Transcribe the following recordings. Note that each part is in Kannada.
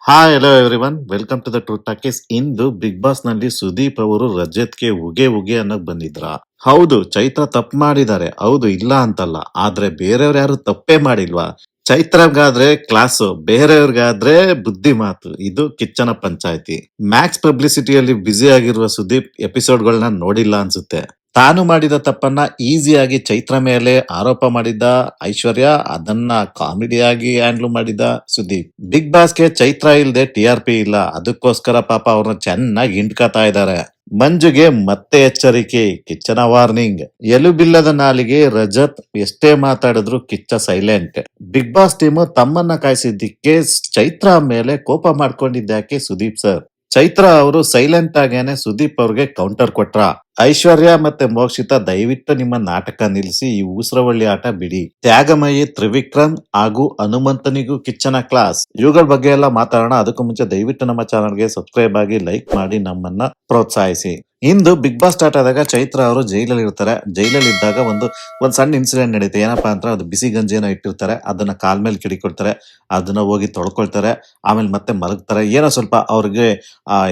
Hi hello everyone welcome to the True Talkies. ಇಂದು ಬಿಗ್ ಬಾಸ್ ನಲ್ಲಿ ಸುದೀಪ್ ಅವರು ರಜತ್ಗೆ ಉಗೆ ಉಗೆ ಅನ್ನಕ್ ಬಂದಿದ್ರ. ಹೌದು, ಚೈತ್ರ ತಪ್ಪು ಮಾಡಿದ್ದಾರೆ, ಹೌದು ಇಲ್ಲ ಅಂತಲ್ಲ. ಆದ್ರೆ ಬೇರೆಯವ್ರು ಯಾರು ತಪ್ಪೇ ಮಾಡಿಲ್ವಾ? ಚೈತ್ರಗಾದ್ರೆ ಕ್ಲಾಸು, ಬೇರೆಯವ್ರಿಗಾದ್ರೆ ಬುದ್ಧಿ ಮಾತು. ಇದು ಕಿಚ್ಚನ ಪಂಚಾಯತಿ. ಮ್ಯಾಕ್ಸ್ ಪಬ್ಲಿಸಿಟಿಯಲ್ಲಿ ಬ್ಯುಸಿ ಆಗಿರುವ ಸುದೀಪ್ ಎಪಿಸೋಡ್ಗಳನ್ನ ನೋಡಿಲ್ಲ ಅನ್ಸುತ್ತೆ. ತಾನು ಮಾಡಿದ ತಪ್ಪನ್ನ ಈಸಿಯಾಗಿ ಚೈತ್ರ ಮೇಲೆ ಆರೋಪ ಮಾಡಿದ್ದ ಐಶ್ವರ್ಯ, ಅದನ್ನ ಕಾಮಿಡಿಯಾಗಿ ಹ್ಯಾಂಡ್ಲ್ ಮಾಡಿದ ಸುದೀಪ್. ಬಿಗ್ ಬಾಸ್ಗೆ ಚೈತ್ರ ಇಲ್ದೆ ಟಿಆರ್ಪಿ ಇಲ್ಲ, ಅದಕ್ಕೋಸ್ಕರ ಪಾಪ ಅವ್ರನ್ನ ಚೆನ್ನಾಗಿ ಹಿಂಡ್ಕತಾ ಇದ್ದಾರೆ. ಮಂಜುಗೆ ಮತ್ತೆ ಎಚ್ಚರಿಕೆ, ಕಿಚ್ಚನ ವಾರ್ನಿಂಗ್. ಎಲುಬಿಲ್ಲದ ನಾಲಿಗೆ ರಜತ್, ಎಷ್ಟೇ ಮಾತಾಡಿದ್ರು Kichcha silent. Bigg Boss team ತಮ್ಮನ್ನ ಕಾಯಿಸಿದ್ದಕ್ಕೆ ಚೈತ್ರ ಮೇಲೆ ಕೋಪ ಮಾಡ್ಕೊಂಡಿದ್ಯಾಕೆ ಸುದೀಪ್ ಸರ್? ಚೈತ್ರ ಅವರು ಸೈಲೆಂಟ್ ಆಗೇನೆ ಸುದೀಪ್ ಅವ್ರಿಗೆ ಕೌಂಟರ್ ಕೊಟ್ರ. ಐಶ್ವರ್ಯ ಮತ್ತೆ ಮೋಕ್ಷಿತಾ, ದಯವಿಟ್ಟು ನಿಮ್ಮ ನಾಟಕ ನಿಲ್ಲಿಸಿ, ಈ ಊಸರವಳ್ಳಿ ಆಟ ಬಿಡಿ. ತ್ಯಾಗಮಯಿ, ತ್ರಿವಿಕ್ರಮ್ ಹಾಗೂ ಹನುಮಂತನಿಗೂ ಕಿಚ್ಚನ ಕ್ಲಾಸ್. ಇವುಗಳ ಬಗ್ಗೆ ಎಲ್ಲ ಮಾತಾಡೋಣ. ಅದಕ್ಕೂ ಮುಂಚೆ ದಯವಿಟ್ಟು ನಮ್ಮ ಚಾನಲ್ಗೆ ಸಬ್ಸ್ಕ್ರೈಬ್ ಆಗಿ, ಲೈಕ್ ಮಾಡಿ, ನಮ್ಮನ್ನ ಪ್ರೋತ್ಸಾಹಿಸಿ. ಇಂದು ಬಿಗ್ ಬಾಸ್ ಸ್ಟಾರ್ಟ್ ಆದಾಗ ಚೈತ್ರ ಅವರು ಜೈಲಲ್ಲಿ ಇರ್ತಾರೆ. ಜೈಲಲ್ಲಿ ಇದ್ದಾಗ ಒಂದ್ ಸಣ್ಣ ಇನ್ಸಿಡೆಂಟ್ ನಡೀತೆ. ಏನಪ್ಪಾ ಅಂತ, ಅದು ಬಿಸಿ ಗಂಜಿನ ಇಟ್ಟಿರ್ತಾರೆ, ಅದನ್ನ ಕಾಲ್ ಮೇಲೆ ಕಿಡಿಕೊಳ್ತಾರೆ, ಅದನ್ನ ಹೋಗಿ ತೊಳ್ಕೊಳ್ತಾರೆ, ಆಮೇಲೆ ಮತ್ತೆ ಮಲಗ್ತಾರೆ. ಏನೋ ಸ್ವಲ್ಪ ಅವ್ರಿಗೆ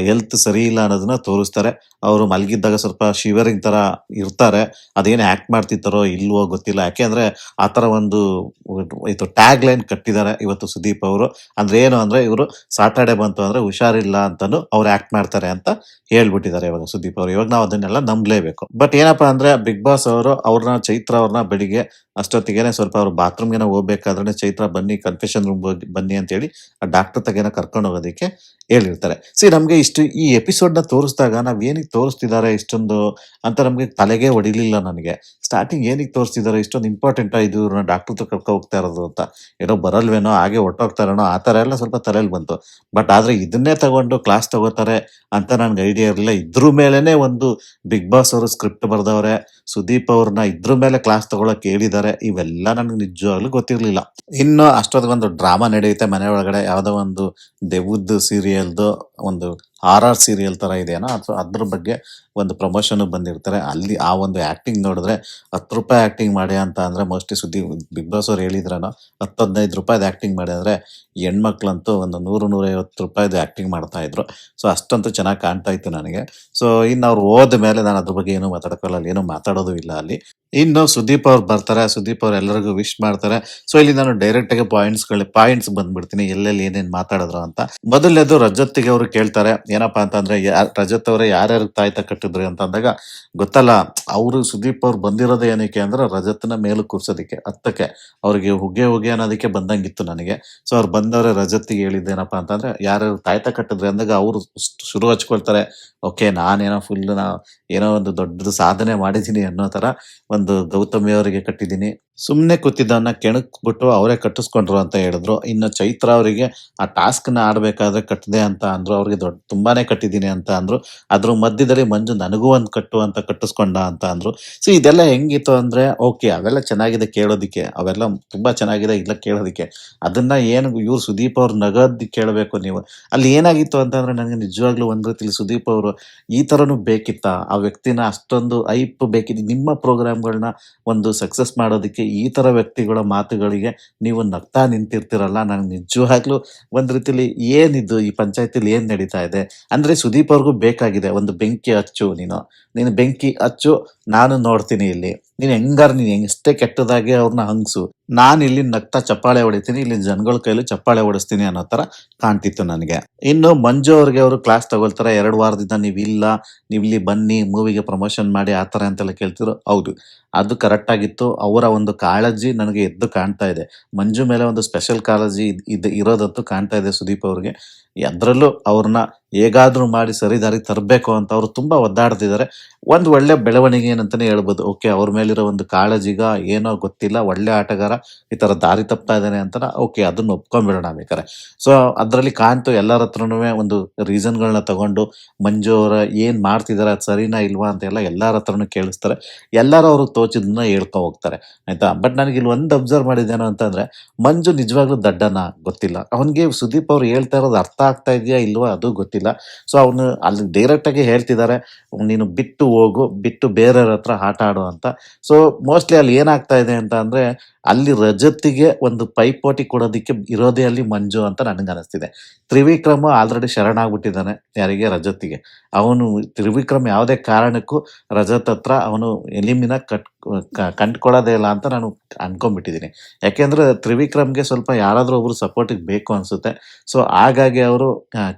ಹೆಲ್ತ್ ಸರಿ ಇಲ್ಲ ಅನ್ನೋದನ್ನ ತೋರಿಸ್ತಾರೆ. ಅವರು ಮಲಗಿದ್ದಾಗ ಸ್ವಲ್ಪ ಶಿವರಿಂಗ್ ತರ ಇರ್ತಾರೆ. ಅದೇನು ಆಕ್ಟ್ ಮಾಡ್ತಿರ್ತಾರೋ ಇಲ್ವೋ ಗೊತ್ತಿಲ್ಲ. ಯಾಕೆಂದ್ರೆ ಆತರ ಇದು ಟ್ಯಾಗ್ ಲೈನ್ ಕಟ್ಟಿದ್ದಾರೆ ಇವತ್ತು ಸುದೀಪ್ ಅವರು. ಅಂದ್ರೆ ಏನು ಅಂದ್ರೆ, ಇವರು ಸಾಟರ್ಡೆ ಬಂತು ಅಂದ್ರೆ ಹುಷಾರಿಲ್ಲ ಅಂತಾನು ಅವ್ರು ಆಕ್ಟ್ ಮಾಡ್ತಾರೆ ಅಂತ ಹೇಳ್ಬಿಟ್ಟಿದ್ದಾರೆ ಇವಾಗ ಸುದೀಪ್ ಅವರು. ಇವಾಗ ನಾವು ಅದನ್ನೆಲ್ಲ ನಂಬಲೇಬೇಕು. ಬಟ್ ಏನಪ್ಪಾ ಅಂದ್ರೆ, ಬಿಗ್ ಬಾಸ್ ಅವರು ಚೈತ್ರ ಅವ್ರನ್ನ ಬೆಳಿಗ್ಗೆ ಅಷ್ಟೊತ್ತಿಗೆನೆ ಸ್ವಲ್ಪ ಅವ್ರು ಬಾತ್ರೂಮ್ಗೆ ಹೋಗ್ಬೇಕಾದ್ರೆ ಚೈತ್ರ ಬನ್ನಿ ಕನ್ಫೆಷನ್ ರೂಮ್ ಬನ್ನಿ ಅಂತ ಹೇಳಿ ಆ ಡಾಕ್ಟರ್ ತಗೇನ ಕರ್ಕೊಂಡು ಹೋಗೋದಕ್ಕೆ ಹೇಳಿರ್ತಾರೆ. ನಮ್ಗೆ ಈ ಎಪಿಸೋಡ್ ನ ತೋರಿಸಿದಾಗ ನಾವ್ ಏನಕ್ಕೆ ತೋರಿಸ್ತಿದ್ದಾರೆ ಇಷ್ಟೊಂದು ಅಂತ ನಮ್ಗೆ ತಲೆಗೆ ಹೊಡಿಲಿಲ್ಲ ನನಗೆ. ಸ್ಟಾರ್ಟಿಂಗ್ ಏನಕ್ಕೆ ತೋರಿಸ್ತಿದ್ದಾರೆ, ಇಷ್ಟೊಂದು ಇಂಪಾರ್ಟೆಂಟ್ ಇದು ಡಾಕ್ಟರ್ ಹತ್ರ ಕರ್ಕೊ ಹೋಗ್ತಾ ಇರೋದು ಅಂತ. ಏನೋ ಬರಲ್ವೇನೋ, ಹಾಗೆ ಹೊಟ್ಟೋಗ್ತಾರೇನೋ, ಆ ತರ ಎಲ್ಲ ಸ್ವಲ್ಪ ತಲೆಯಲ್ಲಿ ಬಂತು. ಬಟ್ ಆದ್ರೆ ಇದನ್ನೇ ತಗೊಂಡು ಕ್ಲಾಸ್ ತಗೋತಾರೆ ಅಂತ ನನ್ಗೆ ಐಡಿಯಾ ಇರಲಿಲ್ಲ. ಇದ್ರ ಮೇಲೆನೆ ಒಂದು ಬಿಗ್ ಬಾಸ್ ಅವರು ಸ್ಕ್ರಿಪ್ಟ್ ಬರ್ದವ್ರೆ, ಸುದೀಪ್ ಅವ್ರನ್ನ ಇದ್ರ ಮೇಲೆ ಕ್ಲಾಸ್ ತಗೊಳಕ್ ಹೇಳಿದ್ದಾರೆ. ಇವೆಲ್ಲ ನನಗೆ ನಿಜವಾಗ್ಲೂ ಗೊತ್ತಿರ್ಲಿಲ್ಲ. ಇನ್ನು ಅಷ್ಟೊತ್ತಿಗೊಂದು ಡ್ರಾಮಾ ನಡೆಯುತ್ತೆ ಮನೆ ಒಳಗಡೆ. ಯಾವ್ದೋ ಒಂದು ದೆವ್ವದ್ದು ಸೀರಿಯಲ್ದು ಒಂದು ಹಾರರ್ ಸೀರಿಯಲ್ ತರ ಇದೆಯೇನೋ, ಅಥವಾ ಅದ್ರ ಬಗ್ಗೆ ಒಂದು ಪ್ರಮೋಷನ್ ಬಂದಿರ್ತಾರೆ. ಅಲ್ಲಿ ಆ ಒಂದು ಆಕ್ಟಿಂಗ್ ನೋಡಿದ್ರೆ ₹10 ಆಕ್ಟಿಂಗ್ ಮಾಡಿ ಅಂತ ಅಂದ್ರೆ, ಮೋಸ್ಟ್ಲಿ ಬಿಗ್ ಬಾಸ್ ಅವ್ರು ಹೇಳಿದ್ರನೋ ₹10-15 ಆಕ್ಟಿಂಗ್ ಮಾಡಿ ಅಂದ್ರೆ, ಹೆಣ್ಮಕ್ಳಂತೂ ಒಂದು ₹100-150 ಆಕ್ಟಿಂಗ್ ಮಾಡ್ತಾ ಇದ್ರು. ಅಷ್ಟಂತೂ ಚೆನ್ನಾಗಿ ಕಾಣ್ತಾ ಇತ್ತು ನನಗೆ. ಇನ್ನು ಅವ್ರು ಹೋದ ಮೇಲೆ ನಾನು ಅದ್ರ ಬಗ್ಗೆ ಏನು ಮಾತಾಡೋಕ್ಕಲ್ಲ, ಅಲ್ಲಿ ಏನು ಮಾತಾಡೋದು ಇಲ್ಲ ಅಲ್ಲಿ. ಇನ್ನು ಸುದೀಪ್ ಅವ್ರು ಬರ್ತಾರೆ, ಸುದೀಪ್ ಅವ್ರು ಎಲ್ಲರಿಗೂ ವಿಶ್ ಮಾಡ್ತಾರೆ. ಇಲ್ಲಿ ನಾನು ಡೈರೆಕ್ಟ್ ಆಗಿ ಪಾಯಿಂಟ್ಸ್ ಬಂದ್ಬಿಡ್ತೀನಿ, ಎಲ್ಲೆಲ್ಲಿ ಏನೇನ್ ಮಾತಾಡಿದ್ರು ಅಂತ. ಮೊದಲನೇದು ರಜತ್ಗೆ ಅವರು ಕೇಳ್ತಾರೆ, ಏನಪ್ಪಾ ಅಂತಂದ್ರೆ, ರಜತ್ ಅವರೇ ಯಾರ್ಯಾರು ತಾಯ್ತ ಕಟ್ಟಿದ್ರಿ ಅಂತ ಅಂದಾಗ, ಗೊತ್ತಲ್ಲ, ಅವರು ಸುದೀಪ್ ಅವ್ರು ಬಂದಿರೋದೇ ಏನಕ್ಕೆ ಅಂದ್ರೆ ರಜತ್ನ ಮೇಲು ಕೂರ್ಸೋದಿಕ್ಕೆ, ಹತ್ತಕ್ಕೆ ಅವ್ರಿಗೆ ಹುಗ್ಗೆ ಹುಗ್ಗೆ ಅನ್ನೋದಕ್ಕೆ ಬಂದಂಗಿತ್ತು ನನಗೆ. ಅವ್ರು ಬಂದವ್ರೆ ರಜತ್ಗೆ ಹೇಳಿದ್ದೇನಪ್ಪಾ ಅಂತಂದ್ರೆ, ಯಾರ್ಯಾರು ತಾಯ್ತ ಕಟ್ಟಿದ್ರಿ ಅಂದಾಗ ಅವರು ಶುರು ಹಚ್ಕೊಳ್ತಾರೆ, ಓಕೆ ನಾನೇನೋ ಏನೋ ಒಂದು ದೊಡ್ಡದು ಸಾಧನೆ ಮಾಡಿದೀನಿ ಅನ್ನೋ ತರ ಒಂದು ಗೌತಮಿ ಅವರಿಗೆ ಕಟ್ಟಿದ್ದೀನಿ, ಸುಮ್ನೆ ಕೂತಿದ್ದವನ್ನ ಕೆಣಕ್ಬಿಟ್ಟು ಅವರೇ ಕಟ್ಟಿಸ್ಕೊಂಡ್ರು ಅಂತ ಹೇಳಿದ್ರು. ಇನ್ನು ಚೈತ್ರ ಅವರಿಗೆ ಆ ಟಾಸ್ಕ್ ನ ಆಡ್ಬೇಕಾದ್ರೆ ಕಟ್ಟಿದೆ ಅಂತ ಅಂದ್ರು, ಅವ್ರಿಗೆ ತುಂಬಾನೇ ಕಟ್ಟಿದ್ದೀನಿ ಅಂತ ಅಂದ್ರು. ಅದ್ರ ಮಧ್ಯದಲ್ಲಿ ಮಂಜು ನನಗೂ ಒಂದ್ ಕಟ್ಟು ಅಂತ ಕಟ್ಟಿಸ್ಕೊಂಡ ಅಂತ ಅಂದ್ರು. ಇದೆಲ್ಲ ಹೆಂಗಿತ್ತು ಅಂದ್ರೆ, ಓಕೆ ಅವೆಲ್ಲ ಚೆನ್ನಾಗಿದೆ ಕೇಳೋದಿಕ್ಕೆ, ಅವೆಲ್ಲ ತುಂಬಾ ಚೆನ್ನಾಗಿದೆ ಇಲ್ಲ ಕೇಳೋದಿಕ್ಕೆ. ಅದನ್ನ ಏನು ಇವ್ರು ಸುದೀಪ್ ಅವ್ರು ನಗದ್ ಕೇಳಬೇಕು ನೀವು. ಅಲ್ಲಿ ಏನಾಗಿತ್ತು ಅಂತಂದ್ರೆ, ನನಗೆ ನಿಜವಾಗ್ಲೂ ಒಂದ್ ರೀತಿಲಿ ಸುದೀಪ್ ಅವರು ಈ ತರನು ಬೇಕಿತ್ತ, ಆ ವ್ಯಕ್ತಿನ ಅಷ್ಟೊಂದು ಐಪ್ ಬೇಕಿತ್ತು. ನಿಮ್ಮ ಪ್ರೋಗ್ರಾಮ್ಗಳನ್ನ ಒಂದು ಸಕ್ಸಸ್ ಮಾಡೋದಕ್ಕೆ ಈ ತರ ವ್ಯಕ್ತಿಗಳ ಮಾತುಗಳಿಗೆ ನೀವು ನಗ್ತಾ ನಿಂತಿರ್ತಿರಲ್ಲ. ನಂಗೆ ನಿಜವಾಗ್ಲೂ ಒಂದ್ ರೀತಿಲಿ ಏನಿದು ಈ ಪಂಚಾಯತಿಲಿ ಏನ್ ನಡೀತಾ ಇದೆ ಅಂದ್ರೆ, ಸುದೀಪ್ ಅವ್ರಿಗೂ ಬೇಕಾಗಿದೆ ಒಂದು ಬೆಂಕಿ ಹಚ್ಚು, ನೀನು ಬೆಂಕಿ ಹಚ್ಚು, ನಾನು ನೋಡ್ತೀನಿ ಇಲ್ಲಿ, ನೀನ್ ಎಷ್ಟೇ ಕೆಟ್ಟದಾಗೆ ಅವ್ರನ್ನ ಹಂಗ್ಸು, ನಾನು ಇಲ್ಲಿ ನಗ್ತಾ ಚಪ್ಪಾಳೆ ಹೊಡಿತೀನಿ, ಇಲ್ಲಿ ಜನಗಳ ಕೈಲಿ ಚಪ್ಪಾಳೆ ಹೊಡಿಸ್ತೀನಿ ಅನ್ನೋ ತರ ಕಾಣ್ತಿತ್ತು ನನಗೆ. ಇನ್ನು ಮಂಜು ಅವ್ರಿಗೆ ಅವರು ಕ್ಲಾಸ್ ತಗೊಳ್ತಾರೆ. 2 ವಾರದಿಂದ ನೀವ್ ಇಲ್ಲಿ ಬನ್ನಿ, ಮೂವಿಗೆ ಪ್ರಮೋಷನ್ ಮಾಡಿ, ಆ ತರ ಅಂತೆಲ್ಲ ಕೇಳ್ತಿದ್ರು. ಹೌದು, ಅದು ಕರೆಕ್ಟ್ ಆಗಿತ್ತು. ಅವರ ಒಂದು ಕಾಳಜಿ ನನಗೆ ಎದ್ದು ಕಾಣ್ತಾ ಇದೆ. ಮಂಜು ಮೇಲೆ ಒಂದು ಸ್ಪೆಷಲ್ ಕಾಳಜಿ ಇರೋದಂತೂ ಕಾಣ್ತಾ ಇದೆ ಸುದೀಪ್ ಅವ್ರಿಗೆ. ಅದ್ರಲ್ಲೂ ಅವ್ರನ್ನ ಹೇಗಾದ್ರೂ ಮಾಡಿ ಸರಿದಾರಿ ತರಬೇಕು ಅಂತ ಅವ್ರು ತುಂಬಾ ಒದ್ದಾಡ್ತಿದ್ದಾರೆ. ಒಂದ್ ಒಳ್ಳೆ ಬೆಳವಣಿಗೆ ಏನಂತಾನೆ ಹೇಳ್ಬೋದು. ಓಕೆ, ಅವ್ರ ಮೇಲಿರೋ ಒಂದು ಕಾಳಜಿಗ ಏನೋ ಗೊತ್ತಿಲ್ಲ, ಒಳ್ಳೆ ಆಟಗಾರ ಈ ತರ ದಾರಿ ತಪ್ತಾ ಇದ್ದಾನೆ ಅಂತ ಓಕೆ, ಅದನ್ನ ಒಪ್ಕೊಂಡ್ಬಿಡೋಣ ಬೇಕಾರೆ. ಅದ್ರಲ್ಲಿ ಕಾಣ್ತು ಎಲ್ಲರ ಹತ್ರನೂ ಒಂದು ರೀಸನ್ಗಳನ್ನ ತಗೊಂಡು ಮಂಜು ಅವರ ಏನ್ ಮಾಡ್ತಿದಾರೆ ಅದು ಸರಿನಾ ಇಲ್ವಾ ಅಂತ ಎಲ್ಲಾರ ಹತ್ರನು ಕೇಳಿಸ್ತಾರೆ. ಎಲ್ಲರೂ ಅವರು ತೋಚಿದ್ನ ಹೇಳ್ಕೊ ಹೋಗ್ತಾರೆ, ಆಯ್ತಾ. ಬಟ್ ನನಗೆ ಇಲ್ಲಿ ಒಂದು ಅಬ್ಸರ್ವ್ ಮಾಡಿದ್ದೇನು ಅಂತಂದ್ರೆ, ಮಂಜು ನಿಜವಾಗ್ಲೂ ದಡ್ಡನ ಗೊತ್ತಿಲ್ಲ. ಅವನಿಗೆ ಸುದೀಪ್ ಅವ್ರು ಹೇಳ್ತಾ ಇರೋದು ಅರ್ಥ ಆಗ್ತಾ ಇದೆಯಾ ಇಲ್ವಾ ಅದು ಗೊತ್ತಿಲ್ಲ. ಗೊತ್ತಿಲ್ಲ. ಸೊ ಅವನು ಅಲ್ಲಿ ಡೈರೆಕ್ಟ್ ಆಗಿ ಹೇಳ್ತಿದ್ದಾರೆ, ನೀನು ಬಿಟ್ಟು ಹೋಗು, ಬಿಟ್ಟು ಬೇರೆಯವ್ರ ಹತ್ರ ಆಟ ಆಡು ಅಂತ. ಸೊ ಮೋಸ್ಟ್ಲಿ ಅಲ್ಲಿ ಏನಾಗ್ತಾ ಇದೆ ಅಂತ ಅಂದ್ರೆ, ಅಲ್ಲಿ ರಜತ್ತಿಗೆ ಒಂದು ಪೈಪೋಟಿ ಕೊಡೋದಿಕ್ಕೆ ಇರೋದೇ ಅಲ್ಲಿ ಮಂಜು ಅಂತ ನನಗನ್ನಿಸ್ತಿದೆ. ತ್ರಿವಿಕ್ರಮ್ ಆಲ್ರೆಡಿ ಶರಣಾಗ್ಬಿಟ್ಟಿದ್ದಾನೆ ಯಾರಿಗೆ, ರಜತ್ತಿಗೆ. ಅವನು ತ್ರಿವಿಕ್ರಮ್ ಯಾವುದೇ ಕಾರಣಕ್ಕೂ ರಜತ್ ಹತ್ರ ಅವನು ಎಲಿಮಿನ ಕಂಡ್ಕೊಳ್ಳೋದೇ ಇಲ್ಲ ಅಂತ ನಾನು ಅನ್ಕೊಂಡ್ಬಿಟ್ಟಿದ್ದೀನಿ. ಯಾಕೆಂದ್ರೆ ತ್ರಿವಿಕ್ರಮ್ಗೆ ಸ್ವಲ್ಪ ಯಾರಾದ್ರೂ ಒಬ್ರು ಸಪೋರ್ಟಿಗೆ ಬೇಕು ಅನ್ಸುತ್ತೆ. ಸೊ ಹಾಗಾಗಿ ಅವರು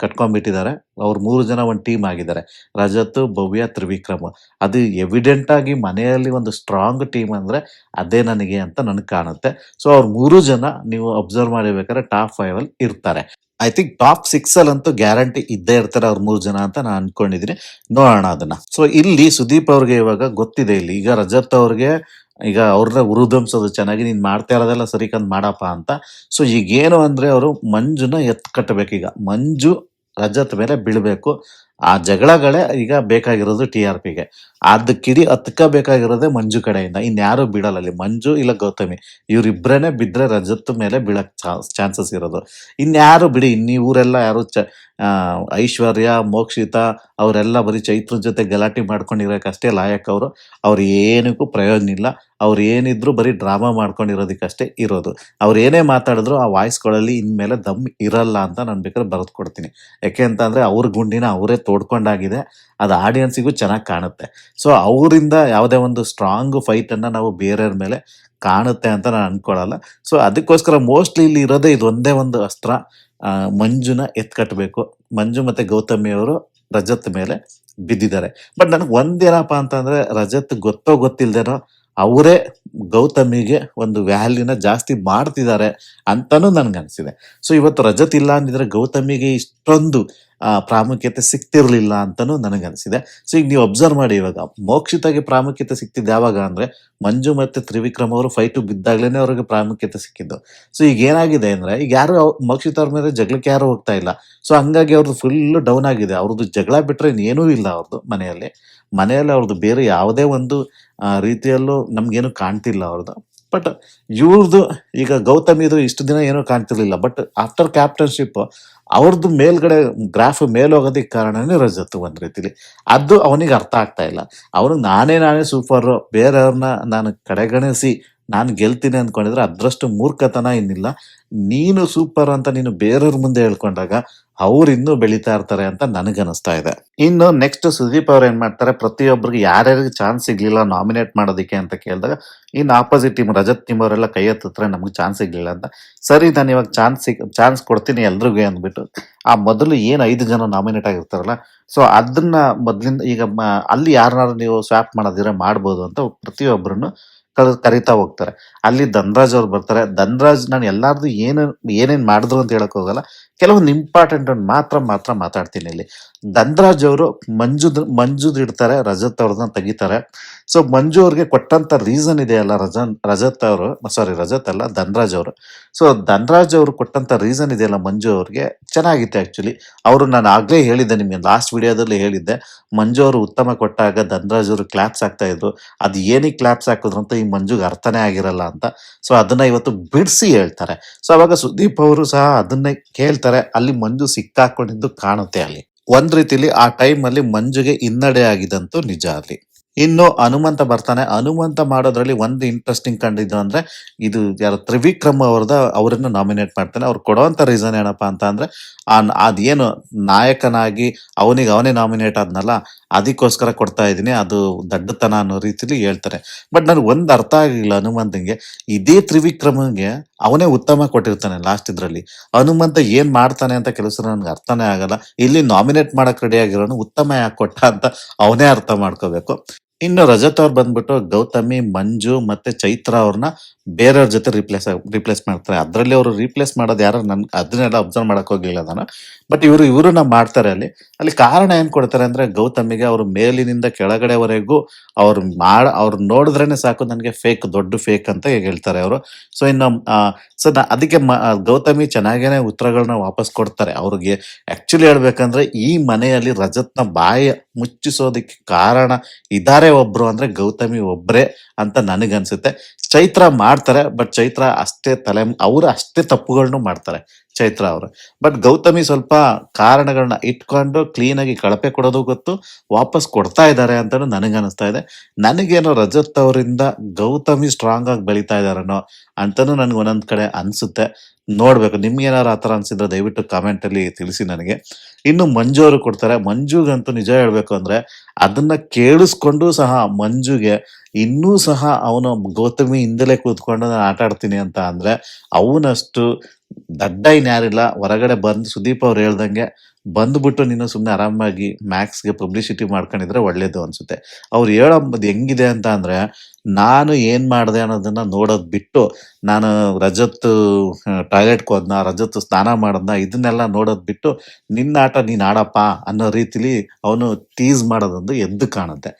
ಕಟ್ಕೊಂಡ್ಬಿಟ್ಟಿದ್ದಾರೆ. ಅವ್ರು 3 ಜನ ಒಂದು ಟೀಮ್ ಆಗಿದ್ದಾರೆ, ರಜತ್, ಭವ್ಯ, ತ್ರಿವಿಕ್ರಮ್. ಅದು ಎವಿಡೆಂಟ್ ಆಗಿ ಮನೆಯಲ್ಲಿ ಒಂದು ಸ್ಟ್ರಾಂಗ್ ಟೀಮ್ ಅಂದ್ರೆ ಅದೇ ನನಗೆ ಅಂತ ನನಗೆ ಕಾಣುತ್ತೆ. ಸೊ ಅವ್ರು 3 ಜನ ನೀವು ಅಬ್ಸರ್ವ್ ಮಾಡಿಬೇಕಾದ್ರೆ ಟಾಪ್ 5 ಅಲ್ಲಿ ಇರ್ತಾರೆ. ಐ ಥಿಂಕ್ ಟಾಪ್ 6 ಅಲ್ಲಂತೂ ಗ್ಯಾರಂಟಿ ಇದ್ದೇ ಇರ್ತಾರೆ ಅವ್ರು 3 ಜನ ಅಂತ ನಾನು ಅನ್ಕೊಂಡಿದೀನಿ. ನೋಡೋಣ ಅದನ್ನ. ಸೊ ಇಲ್ಲಿ ಸುದೀಪ್ ಅವ್ರಿಗೆ ಇವಾಗ ಗೊತ್ತಿದೆ, ಇಲ್ಲಿ ಈಗ ರಜತ್ ಅವ್ರಿಗೆ ಈಗ ಅವ್ರನ್ನ ಉರುದಂಸೋದು ಚೆನ್ನಾಗಿ, ನೀನ್ ಮಾಡ್ತಾ ಇರೋದೆಲ್ಲ ಸರಿಕಂದ್ ಮಾಡಪ್ಪ ಅಂತ. ಸೊ ಈಗೇನು ಅಂದ್ರೆ ಅವರು ಮಂಜುನ ಕಟ್ಟಬೇಕು. ಈಗ ಮಂಜು ರಜತ್ ಮೇಲೆ ಬೀಳ್ಬೇಕು. ಆ ಜಗಳಗಳೇ ಈಗ ಬೇಕಾಗಿರೋದು TRPಗೆ. ಅದಕ್ಕಿಡಿ ಹತ್ಕಬೇಕಾಗಿರೋದೇ ಮಂಜು ಕಡೆಯಿಂದ, ಇನ್ಯಾರು ಬಿಡಲ್ಲ ಅಲ್ಲಿ. ಮಂಜು ಇಲ್ಲ ಗೌತಮಿ ಇವ್ರಿಬ್ರೇನೆ ಬಿದ್ರೆ ರಜತ್ ಮೇಲೆ ಬೀಳಕ್ ಚಾನ್ಸಸ್ ಇರೋದು. ಇನ್ಯಾರು ಬಿಡಿ, ಇವರೆಲ್ಲ ಯಾರು ಐಶ್ವರ್ಯ, ಮೋಕ್ಷಿತಾ ಅವರೆಲ್ಲ ಬರೀ ಚೈತ್ರ ಜೊತೆ ಗಲಾಟೆ ಮಾಡ್ಕೊಂಡಿರೋಕಷ್ಟೇ ಲಾಯಕ್ ಅವರು. ಅವ್ರು ಏನಕ್ಕೂ ಪ್ರಯೋಜನ ಇಲ್ಲ. ಅವ್ರು ಏನಿದ್ರು ಬರೀ ಡ್ರಾಮಾ ಮಾಡ್ಕೊಂಡಿರೋದಕ್ಕಷ್ಟೇ ಇರೋದು. ಅವ್ರು ಏನೇ ಮಾತಾಡಿದ್ರು ಆ ವಾಯ್ಸ್ಗಳಲ್ಲಿ ಇನ್ಮೇಲೆ ದಮ್ ಇರಲ್ಲ ಅಂತ ನಾನು ಬೇಕಾದ್ರೆ ಬರೆದು ಕೊಡ್ತೀನಿ. ಯಾಕೆ ಅಂತ ಅಂದ್ರೆ ಅವ್ರ ಗುಂಡಿನ ಅವರೇ ತೋಡ್ಕೊಂಡಾಗಿದೆ. ಅದು ಆಡಿಯನ್ಸಿಗೂ ಚೆನ್ನಾಗಿ ಕಾಣುತ್ತೆ. ಸೊ ಅವರಿಂದ ಯಾವುದೇ ಒಂದು ಸ್ಟ್ರಾಂಗ್ ಫೈಟ್ ಅನ್ನ ನಾವು ಬೇರೆಯವ್ರ ಮೇಲೆ ಕಾಣುತ್ತೆ ಅಂತ ನಾನು ಅನ್ಕೊಳ್ಳಲ್ಲ. ಸೊ ಅದಕ್ಕೋಸ್ಕರ ಮೋಸ್ಟ್ಲಿ ಇಲ್ಲಿ ಇರೋದೇ ಇದೊಂದೇ ಒಂದು ಅಸ್ತ್ರ, ಮಂಜುನ ಎತ್ಕಟ್ಟಬೇಕು. ಮಂಜು ಮತ್ತೆ ಗೌತಮಿ ಅವರು ರಜತ್ ಮೇಲೆ ಬಿದ್ದಿದ್ದಾರೆ. ಬಟ್ ನನಗೆ ಒಂದೇನಪ್ಪ ಅಂತಂದ್ರೆ, ರಜತ್ ಗೊತ್ತೋ ಗೊತ್ತಿಲ್ದೇನೋ ಅವರೇ ಗೌತಮಿಗೆ ಒಂದು ವ್ಯಾಲ್ಯೂನ ಜಾಸ್ತಿ ಮಾಡ್ತಿದ್ದಾರೆ ಅಂತಾನೂ ನನ್ಗನ್ಸಿದೆ. ಸೊ ಇವತ್ತು ರಜತ್ ಇಲ್ಲ ಅಂದಿದ್ರೆ ಗೌತಮಿಗೆ ಇಷ್ಟೊಂದು ಪ್ರಾಮುಖ್ಯತೆ ಸಿಕ್ತಿರ್ಲಿಲ್ಲ ಅಂತಾನೂ ನನಗನ್ಸಿದೆ. ಸೊ ಈಗ ನೀವು ಅಬ್ಸರ್ವ್ ಮಾಡಿ, ಇವಾಗ ಮೋಕ್ಷಿತಾಗೆ ಪ್ರಾಮುಖ್ಯತೆ ಸಿಕ್ತಿದ್ದು ಯಾವಾಗ ಅಂದ್ರೆ, ಮಂಜು ಮತ್ತೆ ತ್ರಿವಿಕ್ರಮ್ ಅವರು ಫೈಟು ಬಿದ್ದಾಗ್ಲೇನೆ ಅವ್ರಿಗೆ ಪ್ರಾಮುಖ್ಯತೆ ಸಿಕ್ಕಿದ್ದು. ಸೊ ಈಗ ಏನಾಗಿದೆ ಅಂದ್ರೆ, ಈಗ ಯಾರು ಮೋಕ್ಷಿತ ಅವ್ರ ಮೇಲೆ ಜಗಳಕ್ಕೆ ಯಾರು ಹೋಗ್ತಾ ಇಲ್ಲ. ಸೊ ಹಂಗಾಗಿ ಅವ್ರದ್ದು ಫುಲ್ ಡೌನ್ ಆಗಿದೆ. ಅವ್ರದ್ದು ಜಗಳ ಬಿಟ್ರೆ ಇನ್ನೇನೂ ಇಲ್ಲ ಅವ್ರದ್ದು ಮನೆಯಲ್ಲಿ. ಅವ್ರದ್ದು ಬೇರೆ ಯಾವುದೇ ಒಂದು ರೀತಿಯಲ್ಲೂ ನಮ್ಗೇನು ಕಾಣ್ತಿಲ್ಲ ಅವ್ರದ್ದು. ಬಟ್ ಇವ್ರದ್ದು ಈಗ ಗೌತಮಿದು ಇಷ್ಟು ದಿನ ಏನೂ ಕಾಣ್ತಿರ್ಲಿಲ್ಲ. ಬಟ್ ಆಫ್ಟರ್ ಕ್ಯಾಪ್ಟನ್ಶಿಪ್ ಅವ್ರದ್ದು ಮೇಲ್ಗಡೆ ಗ್ರಾಫ್ ಹೋಗೋದಕ್ಕೆ ಕಾರಣನೇ ರಜತ್ ಒಂದ್ ರೀತಿಲಿ. ಅದು ಅವನಿಗೆ ಅರ್ಥ ಆಗ್ತಾ ಇಲ್ಲ. ಅವನು ನಾನೇ ಸೂಪರ್, ಬೇರೆಯವ್ರನ್ನ ನಾನು ಕಡೆಗಣಿಸಿ ನಾನು ಗೆಲ್ತೀನಿ ಅಂದ್ಕೊಂಡಿದ್ರೆ ಅದ್ರಷ್ಟು ಮೂರ್ಖತನ ಇನ್ನಿಲ್ಲ. ನೀನು ಸೂಪರ್ ಅಂತ ನೀನು ಬೇರೆಯವ್ರ ಮುಂದೆ ಹೇಳ್ಕೊಂಡಾಗ ಅವ್ರು ಇನ್ನೂ ಬೆಳೀತಾ ಇರ್ತಾರೆ ಅಂತ ನನಗನ್ನಿಸ್ತಾ ಇದೆ. ಇನ್ನು ನೆಕ್ಸ್ಟ್ ಸುದೀಪ್ ಅವ್ರು ಏನ್ ಮಾಡ್ತಾರೆ, ಪ್ರತಿಯೊಬ್ಬರಿಗೆ ಯಾರ್ಯಾರಿಗೆ ಚಾನ್ಸ್ ಸಿಗ್ಲಿಲ್ಲ ನಾಮಿನೇಟ್ ಮಾಡೋದಕ್ಕೆ ಅಂತ ಕೇಳಿದಾಗ, ಇನ್ನು ಆಪೋಸಿಟ್ ಟೀಮ್ ರಜತ್ ಟೀಮ್ ಅವರೆಲ್ಲ ಕೈ ಎತ್ತಿದ್ರೆ ನಮ್ಗೆ ಚಾನ್ಸ್ ಸಿಗ್ಲಿಲ್ಲ ಅಂತ. ಸರಿ, ನಾನು ಇವಾಗ ಚಾನ್ಸ್ ಕೊಡ್ತೀನಿ ಎಲ್ರಿಗೂ ಅಂದ್ಬಿಟ್ಟು ಆ ಮೊದಲು ಏನ್ 5 ಜನ ನಾಮಿನೇಟ್ ಆಗಿರ್ತಾರಲ್ಲ, ಸೊ ಅದನ್ನ ಮೊದ್ಲಿಂದ ಈಗ ಅಲ್ಲಿ ಯಾರನ್ನಾರು ನೀವು ಸ್ವಾಪ್ ಮಾಡೋದಿದ್ರೆ ಮಾಡ್ಬೋದು ಅಂತ ಪ್ರತಿಯೊಬ್ಬರನ್ನು ಕರಿತಾ ಹೋಗ್ತಾರೆ. ಅಲ್ಲಿ ಧನ್ರಾಜ್ ಅವ್ರು ಬರ್ತಾರೆ. ಧನ್ರಾಜ್ ನಾನು ಎಲ್ಲಾರ್ದು ಏನೇನ್ ಮಾಡಿದ್ರು ಅಂತ ಹೇಳಕ್ ಹೋಗಲ್ಲ, ಕೆಲವೊಂದು ಇಂಪಾರ್ಟೆಂಟ್ ಮಾತ್ರ ಮಾತಾಡ್ತೀನಿ ಇಲ್ಲಿ. ಧನ್ರಾಜ್ ಅವರು ಮಂಜುದ್ ಇಡ್ತಾರೆ, ರಜತ್ ಅವ್ರನ್ನ ತೆಗಿತಾರೆ. ಸೊ ಮಂಜು ಅವ್ರಿಗೆ ಕೊಟ್ಟಂತ ರೀಸನ್ ಇದೆಯಲ್ಲ, ರಜತ್ ಅಲ್ಲ ಧನ್ರಾಜ್ ಅವರು. ಸೊ ಧನ್ರಾಜ್ ಅವರು ಕೊಟ್ಟಂತ ರೀಸನ್ ಇದೆಯಲ್ಲ ಮಂಜು ಅವ್ರಿಗೆ, ಚೆನ್ನಾಗಿತ್ತು ಆಕ್ಚುಲಿ. ಅವರು ನಾನು ಆಗ್ಲೇ ಹೇಳಿದ್ದೆ ನಿಮ್ಗೆ, ಲಾಸ್ಟ್ ವಿಡಿಯೋದಲ್ಲಿ ಹೇಳಿದ್ದೆ, ಮಂಜು ಅವರು ಉತ್ತಮ ಕೊಟ್ಟಾಗ ಧನ್ರಾಜ್ ಅವರು ಕ್ಲಾಪ್ಸ್ ಆಗ್ತಾ ಇದ್ರು. ಅದು ಏನಕ್ಕೆ ಕ್ಲಾಪ್ಸ್ ಹಾಕಿದ್ರು ಅಂತ ಈ ಮಂಜುಗೆ ಅರ್ಥನೇ ಆಗಿರಲ್ಲ ಅಂತ. ಸೊ ಅದನ್ನ ಇವತ್ತು ಬಿಡಿಸಿ ಹೇಳ್ತಾರೆ. ಸೊ ಅವಾಗ ಸುದೀಪ್ ಅವರು ಸಹ ಅದನ್ನೇ ಕೇಳ್ತಾರೆ. ಅಲ್ಲಿ ಮಂಜು ಸಿಕ್ಕಾಕೊಂಡಿದ್ದು ಕಾಣುತ್ತೆ ಅಲ್ಲಿ. ಒಂದ್ ರೀತಿಲಿ ಆ ಟೈಮ್ ಅಲ್ಲಿ ಮಂಜುಗೆ ಹಿನ್ನಡೆ ಆಗಿದಂತೂ ನಿಜ ಅಲ್ಲಿ. ಇನ್ನು ಹನುಮಂತ ಬರ್ತಾನೆ. ಹನುಮಂತ ಮಾಡೋದ್ರಲ್ಲಿ ಒಂದು ಇಂಟ್ರೆಸ್ಟಿಂಗ್ ಕಂಡಿದ್ದು ಅಂದ್ರೆ, ಇದು ಯಾರು ತ್ರಿವಿಕ್ರಮ್ ಅವರನ್ನು ನಾಮಿನೇಟ್ ಮಾಡ್ತಾನೆ. ಅವ್ರು ಕೊಡುವಂತ ರೀಸನ್ ಏನಪ್ಪಾ ಅಂತ ಅಂದ್ರೆ, ಅದೇನು ನಾಯಕನಾಗಿ ಅವನೇ ನಾಮಿನೇಟ್ ಆದ್ನಲ್ಲ, ಅದಕ್ಕೋಸ್ಕರ ಕೊಡ್ತಾ ಇದೀನಿ, ಅದು ದಡ್ಡತನ ಅನ್ನೋ ರೀತಿಲಿ ಹೇಳ್ತಾರೆ. ಬಟ್ ನನ್ಗೆ ಒಂದ್ ಅರ್ಥ ಆಗಿಲ್ಲ ಹನುಮಂತಂಗೆ, ಇದೇ ತ್ರಿವಿಕ್ರಮ್ಗೆ ಅವನೇ ಉತ್ತಮ ಕೊಟ್ಟಿರ್ತಾನೆ ಲಾಸ್ಟ್ ಇದ್ರಲ್ಲಿ. ಹನುಮಂತ ಏನ್ ಮಾಡ್ತಾನೆ ಅಂತ ಕೆಲಸ ನನ್ಗೆ ಅರ್ಥನೇ ಆಗಲ್ಲ. ಇಲ್ಲಿ ನಾಮಿನೇಟ್ ಮಾಡಕ್ ರೆಡಿ ಆಗಿರೋನು ಉತ್ತಮ ಯಾಕೆ ಕೊಟ್ಟ ಅಂತ ಅವನೇ ಅರ್ಥ ಮಾಡ್ಕೋಬೇಕು. ಇನ್ನು ರಜತ್ ಅವ್ರು ಬಂದ್ಬಿಟ್ಟು ಗೌತಮಿ, ಮಂಜು ಮತ್ತೆ ಚೈತ್ರ ಅವ್ರನ್ನ ಬೇರೆಯವ್ರ ಜೊತೆ ರಿಪ್ಲೇಸ್ ಮಾಡ್ತಾರೆ. ಅದ್ರಲ್ಲಿ ಅವರು ರಿಪ್ಲೇಸ್ ಮಾಡೋದು ಯಾರು, ಅದನ್ನೆಲ್ಲ ಅಬ್ಸರ್ವ್ ಮಾಡಕ್ ಹೋಗ್ಲಿಲ್ಲ ನಾನು. ಬಟ್ ಇವ್ರನ್ನ ಮಾಡ್ತಾರೆ ಅಲ್ಲಿ ಕಾರಣ ಏನ್ ಕೊಡ್ತಾರೆ ಅಂದ್ರೆ, ಗೌತಮಿಗೆ ಅವ್ರು ಮೇಲಿನಿಂದ ಕೆಳಗಡೆವರೆಗೂ ಅವ್ರು ನೋಡಿದ್ರೇನೆ ಸಾಕು ನನಗೆ ದೊಡ್ಡ ಫೇಕ್ ಅಂತ ಹೇಳ್ತಾರೆ ಅವರು. ಸೊ ಇನ್ನು ಅದಕ್ಕೆ ಗೌತಮಿ ಚೆನ್ನಾಗೇನೆ ಉತ್ತರಗಳನ್ನ ವಾಪಸ್ ಕೊಡ್ತಾರೆ ಅವ್ರಿಗೆ. ಆಕ್ಚುಲಿ ಹೇಳ್ಬೇಕಂದ್ರೆ ಈ ಮನೆಯಲ್ಲಿ ರಜತ್ನ ಬಾಯಿ ಮುಚ್ಚಿಸೋದಕ್ಕೆ ಕಾರಣ ಇದಾರೆ ಒಬ್ರು ಅಂದ್ರೆ ಗೌತಮಿ ಒಬ್ರೇ ಅಂತ ನನಗನ್ಸುತ್ತೆ. ಚೈತ್ರ ಮಾಡ್ತಾರೆ. ಬಟ್ ಚೈತ್ರ ಅಷ್ಟೇ ಅವ್ರು ಅಷ್ಟೇ ತಪ್ಪುಗಳನ್ನು ಮಾಡ್ತಾರೆ ಚೈತ್ರ ಅವರು. ಬಟ್ ಗೌತಮಿ ಸ್ವಲ್ಪ ಕಾರಣಗಳನ್ನ ಇಟ್ಕೊಂಡು ಕ್ಲೀನ್ ಆಗಿ ಕಳಪೆ ಕೊಡೋದು ಗೊತ್ತು, ವಾಪಸ್ ಕೊಡ್ತಾ ಇದ್ದಾರೆ ಅಂತಾನು ನನಗನ್ನಿಸ್ತಾ ಇದೆ. ನನಗೇನೋ ರಜತ್ ಅವರಿಂದ ಗೌತಮಿ ಸ್ಟ್ರಾಂಗ್ ಆಗಿ ಬೆಳೀತಾ ಇದಾರೇನೋ ಅಂತಾನು ನನ್ಗೆ ಒಂದೊಂದ್ ಕಡೆ ಅನ್ಸುತ್ತೆ. ನೋಡ್ಬೇಕು, ನಿಮ್ಗೇನಾದ್ರು ಆ ತರ ಅನ್ಸಿದ್ರೆ ದಯವಿಟ್ಟು ಕಾಮೆಂಟ್ ಅಲ್ಲಿ ತಿಳಿಸಿ ನನಗೆ. ಇನ್ನು ಮಂಜು ಅವರು ಕೊಡ್ತಾರೆ. ಮಂಜುಗಂತೂ ನಿಜ ಹೇಳ್ಬೇಕು ಅಂದ್ರೆ ಅದನ್ನ ಕೇಳಿಸ್ಕೊಂಡು ಸಹ ಮಂಜುಗೆ ಇನ್ನೂ ಸಹ ಅವನು ಗೌತಮಿ ಹಿಂದೆಲೆ ಕೂತ್ಕೊಂಡು ನಾನು ಆಟ ಆಡ್ತೀನಿ ಅಂತ ಅಂದ್ರೆ ಅವನಷ್ಟು ದಡ್ಡ ಇನ್ಯಾರಿಲ್ಲ. ಹೊರಗಡೆ ಬಂದು ಸುದೀಪ್ ಅವ್ರು ಹೇಳ್ದಂಗೆ ಬಂದ್ಬಿಟ್ಟು ನೀನು ಸುಮ್ನೆ ಆರಾಮಾಗಿ ಮ್ಯಾಕ್ಸ್‌ಗೆ ಪಬ್ಲಿಸಿಟಿ ಮಾಡ್ಕೊಂಡಿದ್ರೆ ಒಳ್ಳೇದು ಅನ್ಸುತ್ತೆ. ಅವ್ರು ಹೇಳೋದ್ ಹೆಂಗಿದೆ ಅಂತ ಅಂದ್ರೆ, ನಾನು ಏನ್ ಮಾಡ್ದೆ ಅನ್ನೋದನ್ನ ನೋಡೋದ್ ಬಿಟ್ಟು, ನಾನು ರಜತ್ ಟಾಯ್ಲೆಟ್‌ಗೆ ಹೋದ್ನಾ, ರಜತ್ ಸ್ನಾನ ಮಾಡದ್ನಾ ಇದನ್ನೆಲ್ಲ ನೋಡೋದ್ ಬಿಟ್ಟು, ನಿನ್ನ ಆಟ ನೀನ್ ಆಡಪ್ಪ ಅನ್ನೋ ರೀತಿಲಿ ಅವನು ಟೀಸ್ ಮಾಡೋದೊಂದು ಎದ್ದು ಕಾಣುತ್ತೆ.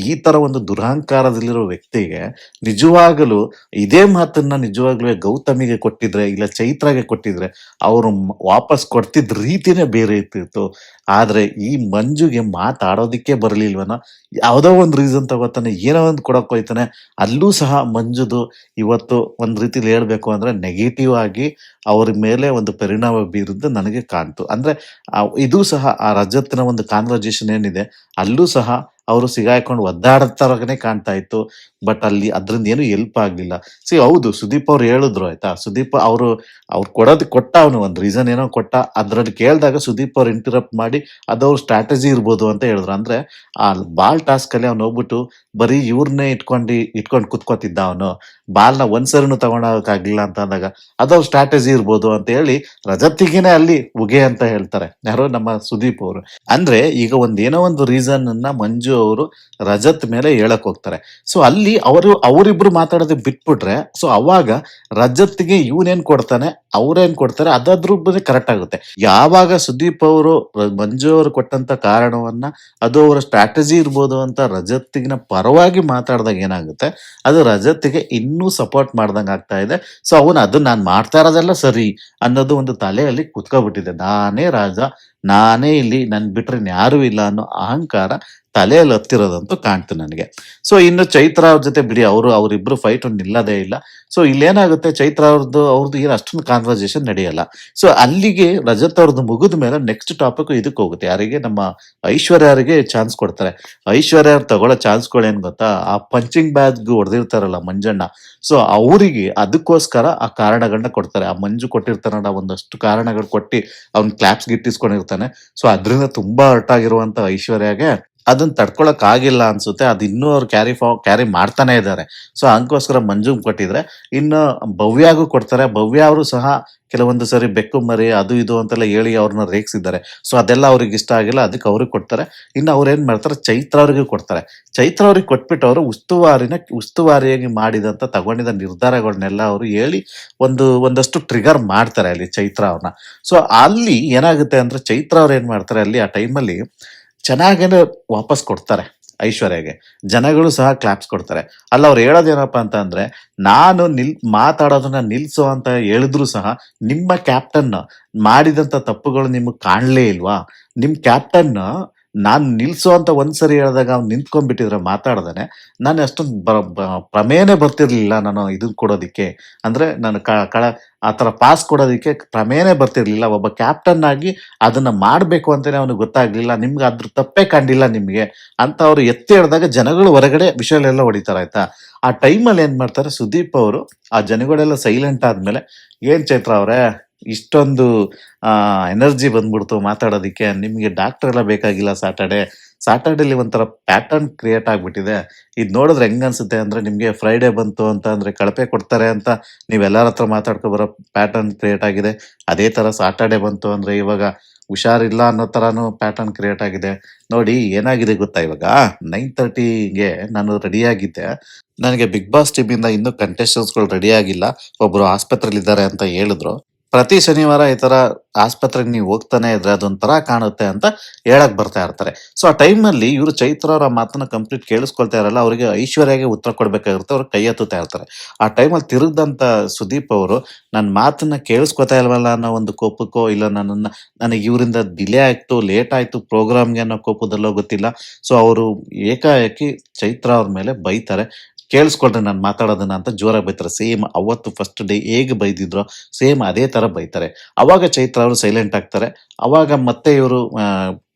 ಈ ತರ ಒಂದು ದುರಹಂಕಾರದಲ್ಲಿರೋ ವ್ಯಕ್ತಿಗೆ ನಿಜವಾಗಲೂ ಇದೇ ಮಾತನ್ನ ನಿಜವಾಗ್ಲೂ ಗೌತಮಿಗೆ ಕೊಟ್ಟಿದ್ರೆ, ಇಲ್ಲ ಚೈತ್ರಾಗೆ ಕೊಟ್ಟಿದ್ರೆ, ಅವ್ರು ವಾಪಸ್ ಕೊಡ್ತಿದ್ದ ರೀತಿನೇ ಬೇರೆ ಇರ್ತಿತ್ತು. ಆದ್ರೆ ಈ ಮಂಜುಗೆ ಮಾತಾಡೋದಿಕ್ಕೆ ಬರ್ಲಿಲ್ವೇನೋ, ಯಾವ್ದೋ ಒಂದ್ ರೀಸನ್ ತಗೋತಾನೆ, ಏನೋ ಒಂದ್ ಕೊಡಕ್ ಹೋಯ್ತಾನೆ. ಅಲ್ಲೂ ಸಹ ಮಂಜುದು ಇವತ್ತು ಒಂದ್ ರೀತಿಲಿ ಹೇಳ್ಬೇಕು ಅಂದ್ರೆ ನೆಗೆಟಿವ್ ಆಗಿ ಅವ್ರ ಮೇಲೆ ಒಂದು ಪರಿಣಾಮ ಬೀರಿದ್ದು ನನಗೆ ಕಾಣ್ತು. ಅಂದ್ರೆ ಇದು ಸಹ ಆ ರಜತ್‌ನ ಒಂದು ಕಾನ್ವರ್ಜೇಷನ್ ಏನಿದೆ, ಅಲ್ಲೂ ಸಹ ಅವರು ಸಿಗಾಕೊಂಡು ಒದ್ದಾಡ್ತಾರನೇ ಕಾಣ್ತಾ ಇತ್ತು. ಬಟ್ ಅಲ್ಲಿ ಅದ್ರಿಂದ ಏನು ಹೆಲ್ಪ್ ಆಗ್ಲಿಲ್ಲ. ಹೌದು, ಸುದೀಪ್ ಅವ್ರು ಹೇಳಿದ್ರು ಆಯ್ತಾ, ಸುದೀಪ್ ಅವ್ರು ಕೊಡೋದ್ ಕೊಟ್ಟ, ಅವನು ಒಂದ್ ರೀಸನ್ ಏನೋ ಕೊಟ್ಟ. ಅದ್ರಲ್ಲಿ ಕೇಳಿದಾಗ ಸುದೀಪ್ ಅವ್ರು ಇಂಟರಪ್ಟ್ ಮಾಡಿ ಅದವ್ರ ಸ್ಟ್ರಾಟಜಿ ಇರ್ಬೋದು ಅಂತ ಹೇಳಿದ್ರು. ಅಂದ್ರೆ ಆ ಬಾಲ್ ಟಾಸ್ಕ್ ಅಲ್ಲಿ ಅವ್ನು ಹೋಗ್ಬಿಟ್ಟು ಬರೀ ಇವ್ರನ್ನೇ ಇಟ್ಕೊಂಡು ಕುತ್ಕೋತಿದ್ದ ಅವನು. ಬಾಲ್‌ನ ಒಂದ್ಸರಿನೂ ತಗೊಂಡೋಗಕ್ಕಾಗ್ಲಿಲ್ಲ ಅಂತ ಅಂದಾಗ ಅದವ್ರ ಸ್ಟ್ರಾಟಜಿ ಇರ್ಬೋದು ಅಂತ ಹೇಳಿ ರಜತ್ತಿಗೇನೆ ಅಲ್ಲಿ ಉಗೆ ಅಂತ ಹೇಳ್ತಾರೆ. ಯಾರೋ ನಮ್ಮ ಸುದೀಪ್ ಅವರು. ಅಂದ್ರೆ ಈಗ ಏನೋ ಒಂದು ರೀಸನ್ ಅನ್ನ ಮಂಜು ಅವರು ರಜತ್ ಮೇಲೆ ಹೇಳಕ್ ಹೋಗ್ತಾರೆ. ಅಲ್ಲಿ ಅವರಿಬ್ರು ಮಾತಾಡೋದಕ್ಕೆ ಬಿಟ್ಬಿಟ್ರೆ, ಅವಾಗ ರಜತ್‌ಗೆ ಇವನೇನ್ ಕೊಡ್ತಾನೆ, ಅವ್ರೇನ್ ಕೊಡ್ತಾರೆ ಅದಾದ್ರೂ ಕರೆಕ್ಟ್ ಆಗುತ್ತೆ. ಯಾವಾಗ ಸುದೀಪ್ ಅವರು ಮಂಜು ಅವರು ಕೊಟ್ಟಂತ ಕಾರಣವನ್ನ ಅದು ಅವರ ಸ್ಟ್ರಾಟಜಿ ಇರ್ಬೋದು ಅಂತ ರಜತ್‌ಗಿನ ಪರವಾಗಿ ಮಾತಾಡಿದಾಗ ಏನಾಗುತ್ತೆ, ಅದು ರಜತ್‌ಗೆ ಇನ್ನೂ ಸಪೋರ್ಟ್ ಮಾಡ್ದಂಗ್ ಆಗ್ತಾ ಇದೆ. ಅದು ನಾನ್ ಮಾಡ್ತಾ ಇರೋದೆಲ್ಲ ಸರಿ ಅನ್ನೋದು ಒಂದು ತಲೆಯಲ್ಲಿ ಕುತ್ಕೊಬಿಟ್ಟಿದೆ. ನಾನೇ ರಾಜ, ನಾನೇ ಇಲ್ಲಿ, ನನ್ ಬಿಟ್ರೆ ಇನ್ಯಾರೂ ಇಲ್ಲ ಅನ್ನೋ ಅಹಂಕಾರ ತಲೆಯಲ್ಲಿ ಹತ್ತಿರೋದಂತೂ ಕಾಣ್ತು ನನಗೆ. ಇನ್ನು ಚೈತ್ರ ಅವ್ರ ಜೊತೆ ಬಿಡಿ, ಅವರಿಬ್ರು ಫೈಟ್ ನಿಲ್ಲದೇ ಇಲ್ಲ. ಇಲ್ಲೇನಾಗುತ್ತೆ, ಚೈತ್ರ ಅವ್ರದ್ದು ಏನು ಅಷ್ಟೊಂದು ಕಾನ್ವರ್ಸೇಷನ್ ನಡೆಯಲ್ಲ. ಅಲ್ಲಿಗೆ ರಜತ್ ಅವ್ರದ್ದು ಮುಗಿದ ಮೇಲೆ ನೆಕ್ಸ್ಟ್ ಟಾಪಿಕ್ ಇದಕ್ಕೆ ಹೋಗುತ್ತೆ. ಯಾರಿಗೆ, ನಮ್ಮ ಐಶ್ವರ್ಯ ಅವರಿಗೆ ಚಾನ್ಸ್ ಕೊಡ್ತಾರೆ. ಐಶ್ವರ್ಯ ಅವ್ರು ತಗೊಳ್ಳೋ ಚಾನ್ಸ್ಗಳೇನ್ ಗೊತ್ತಾ, ಆ ಪಂಚಿಂಗ್ ಬ್ಯಾಗ್ ಹೊಡೆದಿರ್ತಾರಲ್ಲ ಮಂಜಣ್ಣ, ಅವರಿಗೆ ಅದಕ್ಕೋಸ್ಕರ ಆ ಕಾರಣಗಳನ್ನ ಕೊಡ್ತಾರೆ. ಆ ಮಂಜು ಕೊಟ್ಟಿರ್ತಾರಲ್ಲ ಒಂದಷ್ಟು ಕಾರಣಗಳು ಕೊಟ್ಟು ಅವ್ನ್ ಕ್ಲಾಪ್ಸ್ ಗಿಟ್ಟಿಸ್ಕೊಂಡಿರ್ತಾನೆ. ಅದ್ರಿಂದ ತುಂಬಾ ಹರ್ಟ್ ಆಗಿರುವಂತ ಐಶ್ವರ್ಯಗೆ ಅದನ್ನ ತಡ್ಕೊಳಕ್ ಆಗಿಲ್ಲ ಅನ್ಸುತ್ತೆ. ಅದು ಇನ್ನೂ ಅವ್ರು ಕ್ಯಾರಿ ಮಾಡ್ತಾನೆ ಇದ್ದಾರೆ. ಅದಕ್ಕೋಸ್ಕರ ಮಂಜುಗ್ ಕೊಟ್ಟಿದ್ರೆ, ಇನ್ನು ಭವ್ಯಾಗೂ ಕೊಡ್ತಾರೆ. ಭವ್ಯ ಅವರು ಸಹ ಕೆಲವೊಂದು ಸರಿ ಬೆಕ್ಕು ಮರಿ ಅದು ಇದು ಅಂತೆಲ್ಲ ಹೇಳಿ ಅವ್ರನ್ನ ರೇಗಿಸಿದ್ದಾರೆ. ಅದೆಲ್ಲ ಅವ್ರಿಗೆ ಇಷ್ಟ ಆಗಿಲ್ಲ, ಅದಕ್ಕೆ ಅವ್ರಿಗೆ ಕೊಡ್ತಾರೆ. ಇನ್ನು ಅವ್ರು ಏನ್ ಮಾಡ್ತಾರೆ, ಚೈತ್ರ ಅವ್ರಿಗೆ ಕೊಡ್ತಾರೆ. ಚೈತ್ರ ಅವ್ರಿಗೆ ಕೊಟ್ಬಿಟ್ಟು ಅವರು ಉಸ್ತುವಾರಿಯಾಗಿ ತಗೊಂಡಿದ್ದ ನಿರ್ಧಾರಗಳನ್ನೆಲ್ಲ ಅವರು ಹೇಳಿ ಒಂದಷ್ಟು ಟ್ರಿಗರ್ ಮಾಡ್ತಾರೆ ಅಲ್ಲಿ ಚೈತ್ರ ಅವ್ರನ್ನ. ಅಲ್ಲಿ ಏನಾಗುತ್ತೆ ಅಂದ್ರೆ, ಚೈತ್ರ ಅವ್ರು ಏನ್ ಮಾಡ್ತಾರೆ ಅಲ್ಲಿ ಆ ಟೈಮಲ್ಲಿ ಚೆನ್ನಾಗೇನೆ ವಾಪಸ್ ಕೊಡ್ತಾರೆ ಐಶ್ವರ್ಯಗೆ. ಜನಗಳು ಸಹ ಕ್ಲಾಪ್ಸ್ ಕೊಡ್ತಾರೆ. ಅವ್ರು ಹೇಳೋದೇನಪ್ಪಾ ಅಂತ ಅಂದ್ರೆ, ನಾನು ಮಾತಾಡೋದನ್ನ ನಿಲ್ಸು ಅಂತ ಹೇಳಿದ್ರು ಸಹ ನಿಮ್ಮ ಕ್ಯಾಪ್ಟನ್ ಮಾಡಿದಂತ ತಪ್ಪುಗಳು ನಿಮಗ್ ಕಾಣ್ಲೇ ಇಲ್ವಾ? ನಿಮ್ ಕ್ಯಾಪ್ಟನ್ ನಾನ್ ನಿಲ್ಸು ಅಂತ ಒಂದ್ಸರಿ ಹೇಳಿದಾಗ ಅವ್ನು ನಿಂತ್ಕೊಂಡ್ಬಿಟ್ಟಿದ್ರೆ ಮಾತಾಡ್ದೇನೆ, ನಾನು ಅಷ್ಟೊಂದು ಪ್ರಮೇಯನೇ ಬರ್ತಿರ್ಲಿಲ್ಲ ನಾನು ಇದನ್ ಕೊಡೋದಿಕ್ಕೆ. ಅಂದ್ರೆ ನಾನು ಆ ತರ ಪಾಸ್ ಕೊಡೋದಿಕ್ಕೆ ಪ್ರಮೇಯನೇ ಬರ್ತಿರ್ಲಿಲ್ಲ. ಒಬ್ಬ ಕ್ಯಾಪ್ಟನ್ ಆಗಿ ಅದನ್ನ ಮಾಡ್ಬೇಕು ಅಂತಾನೆ ಅವ್ನಿಗೆ ಗೊತ್ತಾಗ್ಲಿಲ್ಲ. ನಿಮ್ಗೆ ಅದ್ರ ತಪ್ಪೇ ಕಂಡಿಲ್ಲ ನಿಮ್ಗೆ ಅಂತ ಅವ್ರು ಎತ್ತಿ ಹಿಡ್ದಾಗ ಜನಗಳು ಹೊರಗಡೆ ವಿಷಯಲೆಲ್ಲ ಹೊಡಿತಾರೆ ಆಯ್ತಾ. ಆ ಟೈಮಲ್ಲಿ ಏನ್ ಮಾಡ್ತಾರೆ ಸುದೀಪ್ ಅವರು, ಆ ಜನಗಳೆಲ್ಲ ಸೈಲೆಂಟ್ ಆದ್ಮೇಲೆ, ಏನ್ ಚೈತ್ರ ಅವ್ರೆ ಇಷ್ಟೊಂದು ಎನರ್ಜಿ ಬಂದ್ಬಿಡ್ತು ಮಾತಾಡೋದಿಕ್ಕೆ, ನಿಮ್ಗೆ ಡಾಕ್ಟರ್ ಎಲ್ಲ ಬೇಕಾಗಿಲ್ಲ. ಸ್ಯಾಟರ್ಡೇಲಿ ಒಂಥರ ಪ್ಯಾಟರ್ನ್ ಕ್ರಿಯೇಟ್ ಆಗ್ಬಿಟ್ಟಿದೆ. ಇದ್ ನೋಡಿದ್ರೆ ಹೆಂಗ್ ಅನ್ಸುತ್ತೆ ಅಂದ್ರೆ, ನಿಮ್ಗೆ ಫ್ರೈಡೇ ಬಂತು ಅಂತ ಅಂದ್ರೆ ಕಳಪೆ ಕೊಡ್ತಾರೆ ಅಂತ ನೀವ್ ಎಲ್ಲಾರ ಹತ್ರ ಮಾತಾಡ್ಕೊ ಬರೋ ಪ್ಯಾಟರ್ನ್ ಕ್ರಿಯೇಟ್ ಆಗಿದೆ. ಅದೇ ತರ ಸಾಟರ್ಡೆ ಬಂತು ಅಂದ್ರೆ ಇವಾಗ ಹುಷಾರಿಲ್ಲ ಅನ್ನೋ ತರಾನು ಪ್ಯಾಟರ್ನ್ ಕ್ರಿಯೇಟ್ ಆಗಿದೆ. ನೋಡಿ ಏನಾಗಿದೆ ಗೊತ್ತಾ, ಇವಾಗ 9:30ಗೆ ನಾನು ರೆಡಿ ಆಗಿದ್ದೆ. ನನಗೆ ಬಿಗ್ ಬಾಸ್ ಟೀಮ್ ಇಂದ ಇನ್ನೂ ಕಂಟೆಸ್ಟೆಂಟ್ಸ್ಗಳು ರೆಡಿ ಆಗಿಲ್ಲ, ಒಬ್ರು ಆಸ್ಪತ್ರೆಯಲ್ಲಿ ಇದ್ದಾರೆ ಅಂತ ಹೇಳಿದ್ರು. ಪ್ರತಿ ಶನಿವಾರ ಈ ತರ ಆಸ್ಪತ್ರೆಗೆ ನೀವು ಹೋಗ್ತಾನೆ ಇದ್ರೆ ಅದೊಂಥರ ಕಾಣುತ್ತೆ ಅಂತ ಹೇಳಕ್ ಬರ್ತಾ ಇರ್ತಾರೆ. ಆ ಟೈಮಲ್ಲಿ ಇವರು ಚೈತ್ರ ಅವರ ಮಾತನ್ನ ಕಂಪ್ಲೀಟ್ ಕೇಳಿಸ್ಕೊಳ್ತಾ ಇರಲ್ಲ. ಅವರಿಗೆ ಐಶ್ವರ್ಯಗೆ ಉತ್ತರ ಕೊಡ್ಬೇಕಾಗಿರುತ್ತೆ. ಅವ್ರು ಕೈ ಎತ್ತುತ್ತಾ ಇರ್ತಾರೆ. ಆ ಟೈಮಲ್ಲಿ ತಿರುಗ್ದಂತ ಸುದೀಪ್ ಅವರು ನನ್ನ ಮಾತನ್ನ ಕೇಳಿಸ್ಕೊತಾ ಇಲ್ವಲ್ಲ ಅನ್ನೋ ಒಂದು ಕೋಪಕ್ಕೋ, ಇಲ್ಲ ನನಗೆ ಇವರಿಂದ ಡಿಲೇ ಆಯ್ತು, ಲೇಟ್ ಆಯ್ತು ಪ್ರೋಗ್ರಾಮ್ಗೆ ಅನ್ನೋ ಕೋಪದಲ್ಲೋ ಗೊತ್ತಿಲ್ಲ. ಅವರು ಏಕಾಏಕಿ ಚೈತ್ರ ಅವ್ರ ಮೇಲೆ ಬೈತಾರೆ. ಕೇಳಿಸ್ಕೊಳ್ರಿ ನಾನು ಮಾತಾಡೋದನ್ನ ಅಂತ ಜೋರಾಗಿ ಬೈತಾರೆ. ಸೇಮ್ ಅವತ್ತು ಫಸ್ಟ್ ಡೇ ಹೇಗೆ ಬೈದಿದ್ರೋ ಸೇಮ್ ಅದೇ ತರ ಬೈತಾರೆ. ಅವಾಗ ಚೈತ್ರ ಅವರು ಸೈಲೆಂಟ್ ಆಗ್ತಾರೆ. ಅವಾಗ ಮತ್ತೆ ಇವರು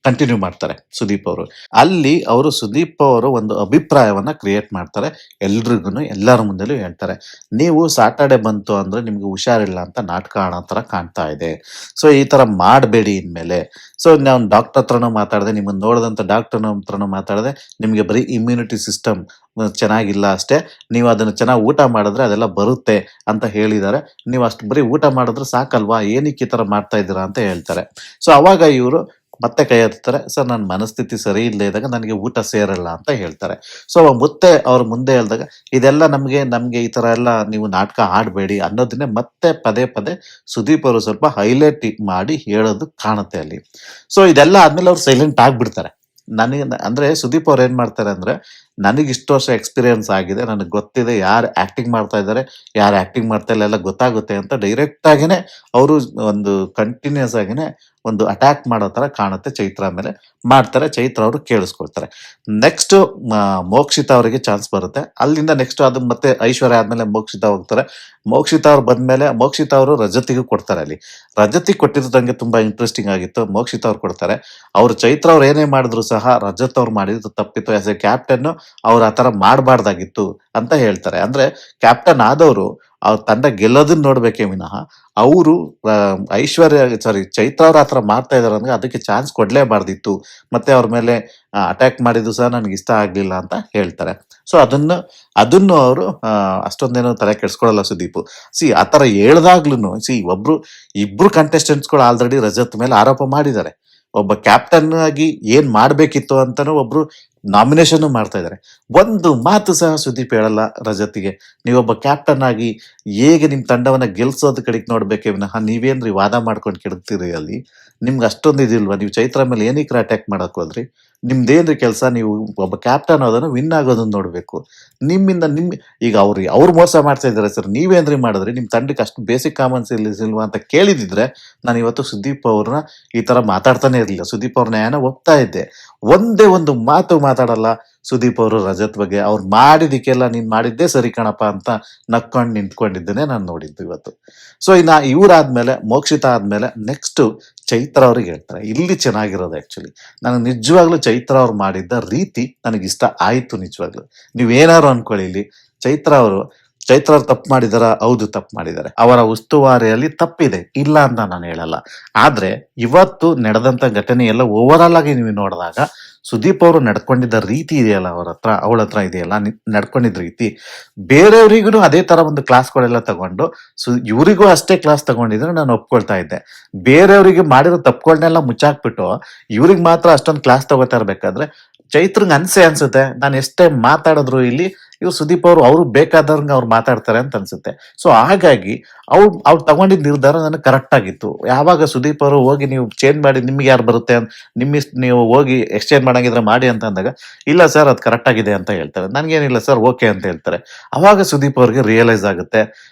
ಕಂಟಿನ್ಯೂ ಮಾಡ್ತಾರೆ ಸುದೀಪ್ ಅವರು. ಅಲ್ಲಿ ಅವರು ಸುದೀಪ್ ಅವರು ಒಂದು ಅಭಿಪ್ರಾಯವನ್ನ ಕ್ರಿಯೇಟ್ ಮಾಡ್ತಾರೆ. ಎಲ್ರಿಗೂನು ಎಲ್ಲರ ಮುಂದೆಲೂ ಹೇಳ್ತಾರೆ, ನೀವು ಸಾಟರ್ಡೆ ಬಂತು ಅಂದ್ರೆ ನಿಮ್ಗೆ ಹುಷಾರಿಲ್ಲ ಅಂತ ನಾಟಕ ಆಡೋ ತರ ಕಾಣ್ತಾ ಇದೆ. ಸೊ ಈ ತರ ಮಾಡಬೇಡಿ ಇನ್ಮೇಲೆ. ಸೊ ನಾನು ಡಾಕ್ಟರ್ ಹತ್ರನೂ ಮಾತಾಡಿದೆ, ನಿಮ್ಮನ್ನ ನೋಡಿದಂತ ಡಾಕ್ಟರ್ ಹತ್ರನೂ ಮಾತಾಡಿದೆ. ನಿಮ್ಗೆ ಬರೀ ಇಮ್ಯುನಿಟಿ ಸಿಸ್ಟಮ್ ಚೆನ್ನಾಗಿಲ್ಲ ಅಷ್ಟೇ. ನೀವು ಅದನ್ನ ಚೆನ್ನಾಗಿ ಊಟ ಮಾಡಿದ್ರೆ ಅದೆಲ್ಲ ಬರುತ್ತೆ ಅಂತ ಹೇಳಿದ್ದಾರೆ. ನೀವು ಅಷ್ಟು ಬರೀ ಊಟ ಮಾಡಿದ್ರೆ ಸಾಕಲ್ವಾ, ಏನಕ್ಕೆ ಈ ತರ ಮಾಡ್ತಾ ಇದ್ದೀರಾ ಅಂತ ಹೇಳ್ತಾರೆ. ಸೊ ಅವಾಗ ಇವರು ಮತ್ತೆ ಕೈ ಎತ್ತಾರೆ. ಸರ್ ನನ್ನ ಮನಸ್ಥಿತಿ ಸರಿ ಇಲ್ಲದೆ ಇದ್ದಾಗ ನನಗೆ ಊಟ ಸೇರಲ್ಲ ಅಂತ ಹೇಳ್ತಾರೆ. ಸೊ ಮತ್ತೆ ಅವ್ರ ಮುಂದೆ ಹೇಳಿದಾಗ ಇದೆಲ್ಲ ನಮ್ಗೆ ಈ ತರ ಎಲ್ಲ ನೀವು ನಾಟಕ ಆಡಬೇಡಿ ಅನ್ನೋದನ್ನೇ ಮತ್ತೆ ಪದೇ ಪದೇ ಸುದೀಪ್ ಅವರು ಸ್ವಲ್ಪ ಹೈಲೈಟ್ ಮಾಡಿ ಹೇಳೋದು ಕಾಣುತ್ತೆ ಅಲ್ಲಿ. ಸೊ ಇದೆಲ್ಲ ಆದ್ಮೇಲೆ ಅವ್ರು ಸೈಲೆಂಟ್ ಆಗ್ಬಿಡ್ತಾರೆ. ನನಗೆ ಅಂದ್ರೆ ಸುದೀಪ್ ಅವ್ರು ಏನ್ ಮಾಡ್ತಾರೆ ಅಂದ್ರೆ, ನನಗೆ ಇಷ್ಟು ವರ್ಷ ಎಕ್ಸ್ಪೀರಿಯನ್ಸ್ ಆಗಿದೆ, ನನಗೆ ಗೊತ್ತಿದೆ ಯಾರು ಆಕ್ಟಿಂಗ್ ಮಾಡ್ತಾ ಇದ್ದಾರೆ, ಯಾರು ಆಕ್ಟಿಂಗ್ ಮಾಡ್ತಾ ಇಲ್ಲ ಎಲ್ಲ ಗೊತ್ತಾಗುತ್ತೆ ಅಂತ ಡೈರೆಕ್ಟ್ ಆಗೇನೆ ಅವರು ಒಂದು ಕಂಟಿನ್ಯೂಸ್ ಆಗಿನೇ ಒಂದು ಅಟ್ಯಾಕ್ ಮಾಡೋ ತರ ಕಾಣುತ್ತೆ ಚೈತ್ರ ಮೇಲೆ. ಮಾಡ್ತಾರೆ. ಚೈತ್ರ ಅವರು ಕೇಳಿಸ್ಕೊಳ್ತಾರೆ. ನೆಕ್ಸ್ಟ್ ಮೋಕ್ಷಿತಾ ಅವರಿಗೆ ಚಾನ್ಸ್ ಬರುತ್ತೆ. ಅಲ್ಲಿಂದ ನೆಕ್ಸ್ಟ್ ಅದು ಮತ್ತೆ ಐಶ್ವರ್ಯ ಆದ್ಮೇಲೆ ಮೋಕ್ಷಿತಾ ಹೋಗ್ತಾರೆ. ಮೋಕ್ಷಿತಾ ಅವ್ರು ಬಂದ್ಮೇಲೆ ಮೋಕ್ಷಿತಾ ಅವರು ರಜತಿಗೂ ಕೊಡ್ತಾರೆ. ಅಲ್ಲಿ ರಜತಿಗೆ ಕೊಟ್ಟಿದ್ದು ನಂಗೆ ತುಂಬಾ ಇಂಟ್ರೆಸ್ಟಿಂಗ್ ಆಗಿತ್ತು. ಮೋಕ್ಷಿತಾ ಅವ್ರು ಕೊಡ್ತಾರೆ. ಅವ್ರು ಚೈತ್ರ ಅವ್ರು ಏನೇ ಮಾಡಿದ್ರು ಸಹ ರಜತ್ ಅವ್ರು ಮಾಡಿದ್ದು ತಪ್ಪಿತ್ತು. ಆಸ್ ಎ ಕ್ಯಾಪ್ಟನ್ ಅವ್ರು ಆತರ ಮಾಡಬಾರ್ದಾಗಿತ್ತು ಅಂತ ಹೇಳ್ತಾರೆ. ಅಂದ್ರೆ ಕ್ಯಾಪ್ಟನ್ ಆದವರು ಅವ್ರ ತಂಡ ಗೆಲ್ಲೋದನ್ನ ನೋಡ್ಬೇಕೇ ವಿನಃ ಅವರು ಐಶ್ವರ್ಯ ಸಾರಿ ಚೈತ್ರ ಅವ್ರ ಆತರ ಮಾಡ್ತಾ ಇದಾರೆ ಅಂದ್ರೆ ಅದಕ್ಕೆ ಚಾನ್ಸ್ ಕೊಡ್ಲೇಬಾರ್ದಿತ್ತು. ಮತ್ತೆ ಅವ್ರ ಮೇಲೆ ಅಟ್ಯಾಕ್ ಮಾಡಿದ್ದು ಸಹ ನನಗೆ ಇಷ್ಟ ಆಗ್ಲಿಲ್ಲ ಅಂತ ಹೇಳ್ತಾರೆ. ಸೊ ಅದನ್ನು ಅವರು ಅಷ್ಟೊಂದೇನೋ ತಲೆ ಕೆಡ್ಸ್ಕೊಳಲ್ಲ ಸುದೀಪ್. ಆತರ ಹೇಳ್ದಾಗ್ಲೂ ಇಬ್ರು ಕಂಟೆಸ್ಟೆಂಟ್ಸ್ಗಳು ಆಲ್ರೆಡಿ ರಜತ್ ಮೇಲೆ ಆರೋಪ ಮಾಡಿದ್ದಾರೆ. ಒಬ್ಬ ಕ್ಯಾಪ್ಟನ್ ಆಗಿ ಏನ್ ಮಾಡ್ಬೇಕಿತ್ತು ಅಂತಾನು ಒಬ್ರು ನಾಮಿನೇಷನ್ ಮಾಡ್ತಾ ಇದ್ದಾರೆ. ಒಂದು ಮಾತು ಸಹ ಸುದೀಪ್ ಹೇಳಲ್ಲ ರಜತಿಗೆ. ನೀವೊಬ್ಬ ಕ್ಯಾಪ್ಟನ್ ಆಗಿ ಹೇಗೆ ನಿಮ್ ತಂಡವನ್ನ ಗೆಲ್ಸೋದ್ ಕಡೆಗೆ ನೋಡ್ಬೇಕೇ ವಿನಃ ನೀವೇನ್ರಿ ವಾದ ಮಾಡ್ಕೊಂಡು ಕೆಡ್ತೀರಿ ಅಲ್ಲಿ. ನಿಮ್ಗೆ ಅಷ್ಟೊಂದು ಇದಿಲ್ವಾ, ನೀವು ಚೈತ್ರ ಮೇಲೆ ಏನಕ್ಕೆ ಅಟ್ಯಾಕ್ ಮಾಡಕ್ ಹೋದ್ರಿ? ನಿಮ್ದೇನ್ರಿ ಕೆಲಸ? ನೀವು ಒಬ್ಬ ಕ್ಯಾಪ್ಟನ್ ಅದನ್ನು ವಿನ್ ಆಗೋದನ್ನ ನೋಡ್ಬೇಕು. ನಿಮ್ ಈಗ ಅವ್ರು ಮೋಸ ಮಾಡ್ತಾ ಇದಾರೆ ಸರ್, ನೀವೇನ್ರಿ ಮಾಡಿದ್ರಿ? ನಿಮ್ ತಂಡಕ್ಕೆ ಅಷ್ಟು ಬೇಸಿಕ್ ಕಾಮನ್ ಸೆನ್ಸ್ ಇಲ್ವಾ ಅಂತ ಕೇಳಿದಿದ್ರೆ ನಾನು ಇವತ್ತು ಸುದೀಪ್ ಅವ್ರನ್ನ ಈ ತರ ಮಾತಾಡ್ತಾನೆ ಇರ್ಲಿಲ್ಲ. ಸುದೀಪ್ ಅವ್ರ ನ್ಯಾಯನ ಒಪ್ತಾ ಇದ್ದೆ. ಒಂದೇ ಒಂದು ಮಾತು ಮಾತಾಡಲ್ಲ ಸುದೀಪ್ ಅವರು ರಜತ್ ಬಗ್ಗೆ. ಅವ್ರು ಮಾಡಿದಕ್ಕೆಲ್ಲ ನೀನ್ ಮಾಡಿದ್ದೇ ಸರಿ ಕಣಪ್ಪ ಅಂತ ನಕ್ಕೊಂಡು ನಿಂತ್ಕೊಂಡಿದ್ದನ್ನೇ ನಾನು ನೋಡಿದ್ದು ಇವತ್ತು. ಸೊ ಇವ್ರಾದ್ಮೇಲೆ ಮೋಕ್ಷಿತಾ ಆದ್ಮೇಲೆ ನೆಕ್ಸ್ಟ್ ಚೈತ್ರ ಅವ್ರಿಗೆ ಹೇಳ್ತಾರೆ. ಇಲ್ಲಿ ಚೆನ್ನಾಗಿರೋದು ಆಕ್ಚುಲಿ ನನಗೆ ನಿಜವಾಗ್ಲೂ ಚೈತ್ರ ಅವ್ರು ಮಾಡಿದ್ದ ರೀತಿ ನನಗಿಷ್ಟ ಆಯ್ತು ನಿಜವಾಗ್ಲು. ನೀವೇನಾರು ಅನ್ಕೊಳ್ಳಿ, ಇಲ್ಲಿ ಚೈತ್ರ ಅವ್ರು ತಪ್ಪು ಮಾಡಿದಾರ? ಹೌದು ತಪ್ಪು ಮಾಡಿದ್ದಾರೆ. ಅವರ ಉಸ್ತುವಾರಿಯಲ್ಲಿ ತಪ್ಪಿದೆ, ಇಲ್ಲ ಅಂತ ನಾನು ಹೇಳಲ್ಲ. ಆದ್ರೆ ಇವತ್ತು ನಡೆದಂತ ಘಟನೆ ಎಲ್ಲ ಓವರ್ ಆಲ್ ಆಗಿ ನೀವು ನೋಡಿದಾಗ ಸುದೀಪ್ ಅವರು ನಡ್ಕೊಂಡಿದ್ದ ರೀತಿ ಇದೆಯಲ್ಲ, ಅವಳ ಹತ್ರ ಇದೆಯಲ್ಲ ನಡ್ಕೊಂಡಿದ್ದ ರೀತಿ, ಬೇರೆಯವರಿಗೂ ಅದೇ ತರ ಒಂದು ಕ್ಲಾಸ್ಗಳೆಲ್ಲ ತಗೊಂಡು ಇವರಿಗೂ ಅಷ್ಟೇ ಕ್ಲಾಸ್ ತಗೊಂಡಿದ್ರೆ ನಾನು ಒಪ್ಕೊಳ್ತಾ ಇದ್ದೆ. ಬೇರೆಯವರಿಗೆ ಮಾಡಿರೋ ತಪ್ಪುಗಳನ್ನೆಲ್ಲ ಮುಚ್ಚಾಕ್ಬಿಟ್ಟು ಇವ್ರಿಗೆ ಮಾತ್ರ ಅಷ್ಟೊಂದು ಕ್ಲಾಸ್ ತಗೋತಾ ಇರ್ಬೇಕಾದ್ರೆ ಚೈತ್ರಂಗ್ ಅನ್ಸುತ್ತೆ. ನಾನು ಎಷ್ಟೇ ಮಾತಾಡಿದ್ರು ಇಲ್ಲಿ ಇವ್ರು ಸುದೀಪ್ ಅವ್ರು ಬೇಕಾದವ್ರಂಗ ಅವ್ರು ಮಾತಾಡ್ತಾರೆ ಅಂತ ಅನ್ಸುತ್ತೆ. ಸೊ ಹಾಗಾಗಿ ಅವ್ರು ತಗೊಂಡಿದ್ ನಿರ್ಧಾರ ನನಗೆ ಕರೆಕ್ಟ್ ಆಗಿತ್ತು. ಯಾವಾಗ ಸುದೀಪ್ ಅವರು ಹೋಗಿ ನೀವು ಚೇಂಜ್ ಮಾಡಿ ನಿಮ್ಗೆ ಯಾರು ಬರುತ್ತೆ ನಿಮ್ಮಿಷ್ಟ ನೀವು ಹೋಗಿ ಎಕ್ಸ್ಚೇಂಜ್ ಮಾಡಂಗಿದ್ರೆ ಮಾಡಿ ಅಂತ ಅಂದಾಗ, ಇಲ್ಲ ಸರ್ ಅದು ಕರೆಕ್ಟ್ ಆಗಿದೆ ಅಂತ ಹೇಳ್ತಾರೆ. ನನ್ಗೇನಿಲ್ಲ ಸರ್ ಓಕೆ ಅಂತ ಹೇಳ್ತಾರೆ. ಅವಾಗ ಸುದೀಪ್ ಅವ್ರಿಗೆ ರಿಯಲೈಸ್ ಆಗುತ್ತೆ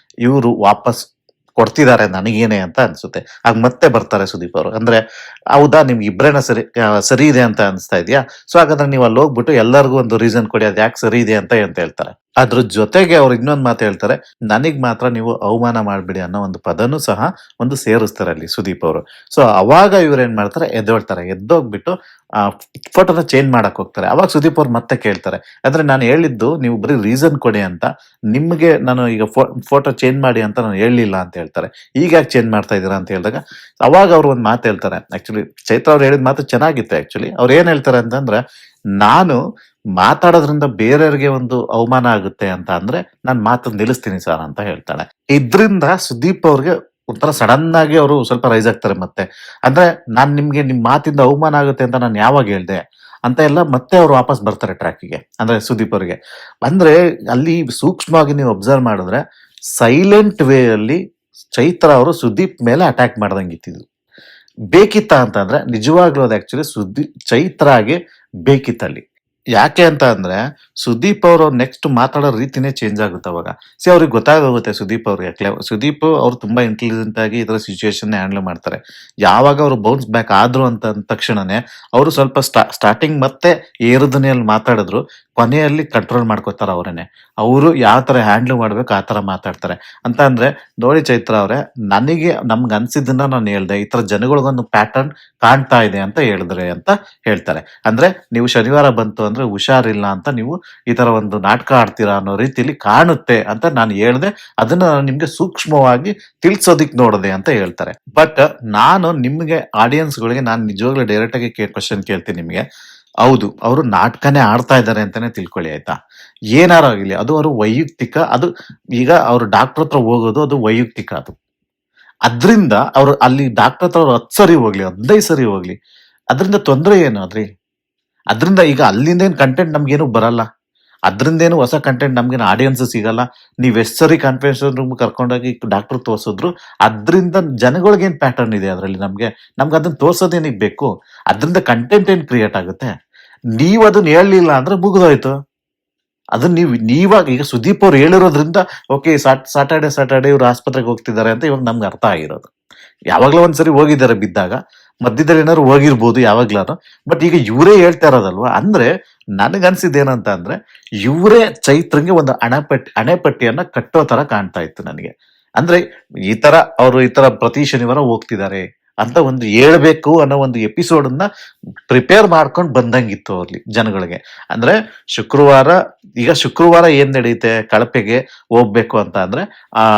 ಇವರು ವಾಪಸ್ ಕೊಡ್ತಿದ್ದಾರೆ ನನಗೇನೆ ಅಂತ ಅನ್ಸುತ್ತೆ. ಆಗ ಮತ್ತೆ ಬರ್ತಾರೆ ಸುದೀಪ್ ಅವರು. ಅಂದ್ರೆ ಹೌದಾ ನಿಮ್ಗೆ ಇಬ್ರೇನ ಸರಿ ಇದೆ ಅಂತ ಅನ್ಸ್ತಾ ಇದೆಯಾ? ಸೊ ಹಾಗಾದ್ರೆ ನೀವು ಅಲ್ಲಿ ಹೋಗ್ಬಿಟ್ಟು ಎಲ್ಲರಿಗೂ ಒಂದು ರೀಸನ್ ಕೊಡಿ, ಅದ್ ಯಾಕೆ ಸರಿ ಇದೆ ಅಂತ ಹೇಳ್ತಾರೆ. ಅದ್ರ ಜೊತೆಗೆ ಅವ್ರು ಇನ್ನೊಂದು ಮಾತು ಹೇಳ್ತಾರೆ, ನನಗ್ ಮಾತ್ರ ನೀವು ಅವಮಾನ ಮಾಡ್ಬಿಡಿ ಅನ್ನೋ ಒಂದು ಪದನೂ ಸಹ ಒಂದು ಸೇರಿಸ್ತಾರೆ ಅಲ್ಲಿ ಸುದೀಪ್ ಅವರು. ಸೊ ಅವಾಗ ಇವ್ರು ಏನ್ ಮಾಡ್ತಾರೆ, ಎದ್ದೋಗ್ಬಿಟ್ಟು ಫೋಟೋನ ಚೇಂಜ್ ಮಾಡಕ್ ಹೋಗ್ತಾರೆ. ಅವಾಗ ಸುದೀಪ್ ಅವ್ರು ಮತ್ತೆ ಕೇಳ್ತಾರೆ, ಅಂದ್ರೆ ನಾನು ಹೇಳಿದ್ದು ನೀವು ಬರೀ ರೀಸನ್ ಕೊಡಿ ಅಂತ, ನಿಮ್ಗೆ ನಾನು ಈಗ ಫೋಟೋ ಚೇಂಜ್ ಮಾಡಿ ಅಂತ ನಾನು ಹೇಳಲಿಲ್ಲ ಅಂತ ಹೇಳ್ತಾರೆ. ಈಗ ಯಾಕೆ ಚೇಂಜ್ ಮಾಡ್ತಾ ಇದೀರಾ ಅಂತ ಹೇಳಿದಾಗ ಅವಾಗ ಅವ್ರು ಒಂದು ಮಾತು ಹೇಳ್ತಾರೆ. ಆಕ್ಚುಲಿ ಚೈತ್ರ ಅವ್ರು ಹೇಳಿದ ಮಾತು ಚೆನ್ನಾಗಿತ್ತು. ಆಕ್ಚುಲಿ ಅವ್ರು ಏನ್ ಹೇಳ್ತಾರೆ ಅಂತಂದ್ರೆ, ನಾನು ಮಾತಾಡೋದ್ರಿಂದ ಬೇರೆಯವ್ರಿಗೆ ಒಂದು ಅವಮಾನ ಆಗುತ್ತೆ ಅಂತ ಅಂದ್ರೆ ನಾನು ಮಾತು ನಿಲ್ಲಿಸ್ತೀನಿ ಸರ್ ಅಂತ ಹೇಳ್ತಾನೆ. ಇದ್ರಿಂದ ಸುದೀಪ್ ಅವ್ರಿಗೆ ಒಂಥರ ಸಡನ್ ಆಗಿ ಅವರು ಸ್ವಲ್ಪ ರೈಸ್ ಆಗ್ತಾರೆ. ಮತ್ತೆ ಅಂದ್ರೆ ನಾನ್ ನಿಮ್ ಮಾತಿಂದ ಅವಮಾನ ಆಗುತ್ತೆ ಅಂತ ನಾನು ಯಾವಾಗ ಹೇಳ್ದೆ ಅಂತ ಎಲ್ಲ ಮತ್ತೆ ಅವ್ರು ವಾಪಸ್ ಬರ್ತಾರೆ ಟ್ರ್ಯಾಕಿಗೆ, ಅಂದ್ರೆ ಸುದೀಪ್ ಅವ್ರಿಗೆ. ಅಂದ್ರೆ ಅಲ್ಲಿ ಸೂಕ್ಷ್ಮವಾಗಿ ನೀವು ಅಬ್ಸರ್ವ್ ಮಾಡಿದ್ರೆ ಸೈಲೆಂಟ್ ವೇ ಅಲ್ಲಿ ಚೈತ್ರ ಅವರು ಸುದೀಪ್ ಮೇಲೆ ಅಟ್ಯಾಕ್ ಮಾಡ್ದಂಗಿತ್ತಿದ್ರು. ಬೇಕಿತ್ತ ಅಂತಂದ್ರೆ ನಿಜವಾಗ್ಲೂ ಅದು ಆಕ್ಚುಲಿ ಚೈತ್ರಾಗೆ ಬೇಕಿತ್ತಲ್ಲಿ. ಯಾಕೆ ಅಂತ ಅಂದ್ರೆ ಸುದೀಪ್ ಅವರು ನೆಕ್ಸ್ಟ್ ಮಾತಾಡೋ ರೀತಿನೇ ಚೇಂಜ್ ಆಗುತ್ತೆ ಅವಾಗ. ಅವ್ರಿಗೆ ಗೊತ್ತಾಗೋಗುತ್ತೆ ಸುದೀಪ್ ಅವ್ರಿಗೆ. ಸುದೀಪ್ ಅವ್ರು ತುಂಬಾ ಇಂಟೆಲಿಜೆಂಟ್ ಆಗಿ ಇದರ ಸಿಚುಯೇಷನ್ ಹ್ಯಾಂಡಲ್ ಮಾಡ್ತಾರೆ. ಯಾವಾಗ ಅವರು ಬೌನ್ಸ್ ಬ್ಯಾಕ್ ಆದ್ರು ಅಂತ ಅಂದ ತಕ್ಷಣನೇ ಅವರು ಸ್ವಲ್ಪ ಸ್ಟಾರ್ಟಿಂಗ್ ಮತ್ತೆ ಏರು ಧ್ವನಿಯಲ್ಲಿ ಮಾತಾಡಿದ್ರು, ಕೊನೆಯಲ್ಲಿ ಕಂಟ್ರೋಲ್ ಮಾಡ್ಕೋತಾರ ಅವರೇನೆ. ಅವರು ಯಾವ ತರ ಹ್ಯಾಂಡಲ್ ಮಾಡ್ಬೇಕು ಆ ತರ ಮಾತಾಡ್ತಾರೆ. ಅಂತ ಅಂದ್ರೆ ನೋಡಿ ಚೈತ್ರ ಅವ್ರೆ, ನನಗೆ ನಮ್ಗೆ ಅನ್ಸಿದ್ದನ್ನ ನಾನು ಹೇಳ್ದೆ, ಈ ತರ ಜನಗಳಿಗೊಂದು ಪ್ಯಾಟರ್ನ್ ಕಾಣ್ತಾ ಇದೆ ಅಂತ ಹೇಳಿದ್ರೆ ಅಂತ ಹೇಳ್ತಾರೆ. ಅಂದ್ರೆ ನೀವು ಶನಿವಾರ ಬಂತು ಅಂದ್ರೆ ಹುಷಾರಿಲ್ಲ ಅಂತ ನೀವು ಈ ತರ ಒಂದು ನಾಟಕ ಆಡ್ತೀರಾ ಅನ್ನೋ ರೀತಿಲಿ ಕಾಣುತ್ತೆ ಅಂತ ನಾನು ಹೇಳ್ದೆ. ಅದನ್ನ ನಾನು ನಿಮ್ಗೆ ಸೂಕ್ಷ್ಮವಾಗಿ ತಿಳ್ಸೋದಿಕ್ ನೋಡದೆ ಅಂತ ಹೇಳ್ತಾರೆ. ಬಟ್ ನಾನು ನಿಮ್ಗೆ ಆಡಿಯನ್ಸ್ ಗಳಿಗೆ ನಾನು ನಿಜವಾಗ್ಲೂ ಡೈರೆಕ್ಟ್ ಆಗಿ ಕ್ವಶನ್ ಕೇಳ್ತೀನಿ ನಿಮ್ಗೆ. ಹೌದು, ಅವರು ನಾಟಕನೇ ಆಡ್ತಾ ಇದ್ದಾರೆ ಅಂತಾನೆ ತಿಳ್ಕೊಳ್ಳಿ, ಆಯ್ತಾ? ಏನಾರ ಆಗಿರ್ಲಿ, ಅದು ಅವರು ವೈಯಕ್ತಿಕ. ಅದು ಈಗ ಅವ್ರು ಡಾಕ್ಟರ್ ಹತ್ರ ಹೋಗೋದು ಅದು ವೈಯಕ್ತಿಕ. ಅದು ಅದ್ರಿಂದ ಅವ್ರು ಅಲ್ಲಿ ಡಾಕ್ಟರ್ ಹತ್ರ ಅವ್ರು 10 ಸರಿ ಹೋಗ್ಲಿ, 15 ಸರಿ ಹೋಗ್ಲಿ, ಅದ್ರಿಂದ ತೊಂದ್ರೆ ಏನು ಅದ್ರಿ? ಅದ್ರಿಂದ ಈಗ ಅಲ್ಲಿಂದ ಏನ್ ಕಂಟೆಂಟ್ ನಮ್ಗೇನು ಬರಲ್ಲ. ಅದ್ರಿಂದೇನು ಹೊಸ ಕಂಟೆಂಟ್ ನಮ್ಗೇನು ಆಡಿಯನ್ಸ್ ಸಿಗಲ್ಲ. ನೀವ್ ಎಷ್ಟ್ ಸರಿ ಕಾನ್ಫರೆನ್ಸ್ ರೂಮ್ ಕರ್ಕೊಂಡೋಗಿ ಡಾಕ್ಟರ್ ತೋರ್ಸಿದ್ರು ಅದ್ರಿಂದ ಜನಗಳಿಗೇನ್ ಪ್ಯಾಟರ್ನ್ ಇದೆ ಅದ್ರಲ್ಲಿ? ನಮ್ಗೆ ಅದನ್ನ ತೋರ್ಸೋದೇನಿಗ್ ಬೇಕು? ಅದ್ರಿಂದ ಕಂಟೆಂಟ್ ಏನ್ ಕ್ರಿಯೇಟ್ ಆಗುತ್ತೆ? ನೀವ್ ಅದನ್ನ ಹೇಳಲಿಲ್ಲ ಅಂದ್ರೆ ಮುಗಿದೋಯ್ತು. ಅದನ್ನ ನೀವಾಗ ಈಗ ಸುದೀಪ್ ಅವ್ರು ಹೇಳಿರೋದ್ರಿಂದ ಓಕೆ, ಸಾಟರ್ಡೆ ಇವ್ರು ಆಸ್ಪತ್ರೆಗೆ ಹೋಗ್ತಿದ್ದಾರೆ ಅಂತ ಇವಾಗ ನಮ್ಗೆ ಅರ್ಥ ಆಗಿರೋದು. ಯಾವಾಗ್ಲೋ ಒಂದ್ಸರಿ ಹೋಗಿದ್ದಾರೆ ಬಿದ್ದಾಗ, ಮಧ್ಯದಲ್ಲಿ ಏನಾದ್ರು ಹೋಗಿರ್ಬೋದು ಯಾವಾಗ್ಲಾರು. ಬಟ್ ಈಗ ಇವರೇ ಹೇಳ್ತಾ ಇರೋದಲ್ವಾ. ಅಂದ್ರೆ ನನಗನ್ಸಿದ್ದೇನಂತ ಅಂದ್ರೆ ಇವರೇ ಚೈತ್ರಂಗೆ ಒಂದು ಅಣೆಪಟ್ಟಿಯನ್ನ ಕಟ್ಟೋ ತರ ಕಾಣ್ತಾ ಇತ್ತು ನನಗೆ. ಅಂದ್ರೆ ಈ ತರ ಪ್ರತಿ ಶನಿವಾರ ಹೋಗ್ತಿದ್ದಾರೆ ಅಂತ ಒಂದು ಹೇಳ್ಬೇಕು ಅನ್ನೋ ಒಂದು ಎಪಿಸೋಡ್ ಅನ್ನ ಪ್ರಿಪೇರ್ ಮಾಡ್ಕೊಂಡು ಬಂದಂಗಿತ್ತು ಅವ್ರಲ್ಲಿ ಜನಗಳಿಗೆ. ಅಂದ್ರೆ ಶುಕ್ರವಾರ ಏನ್ ನಡೆಯುತ್ತೆ, ಕಳಪೆಗೆ ಹೋಗ್ಬೇಕು ಅಂತ ಅಂದ್ರೆ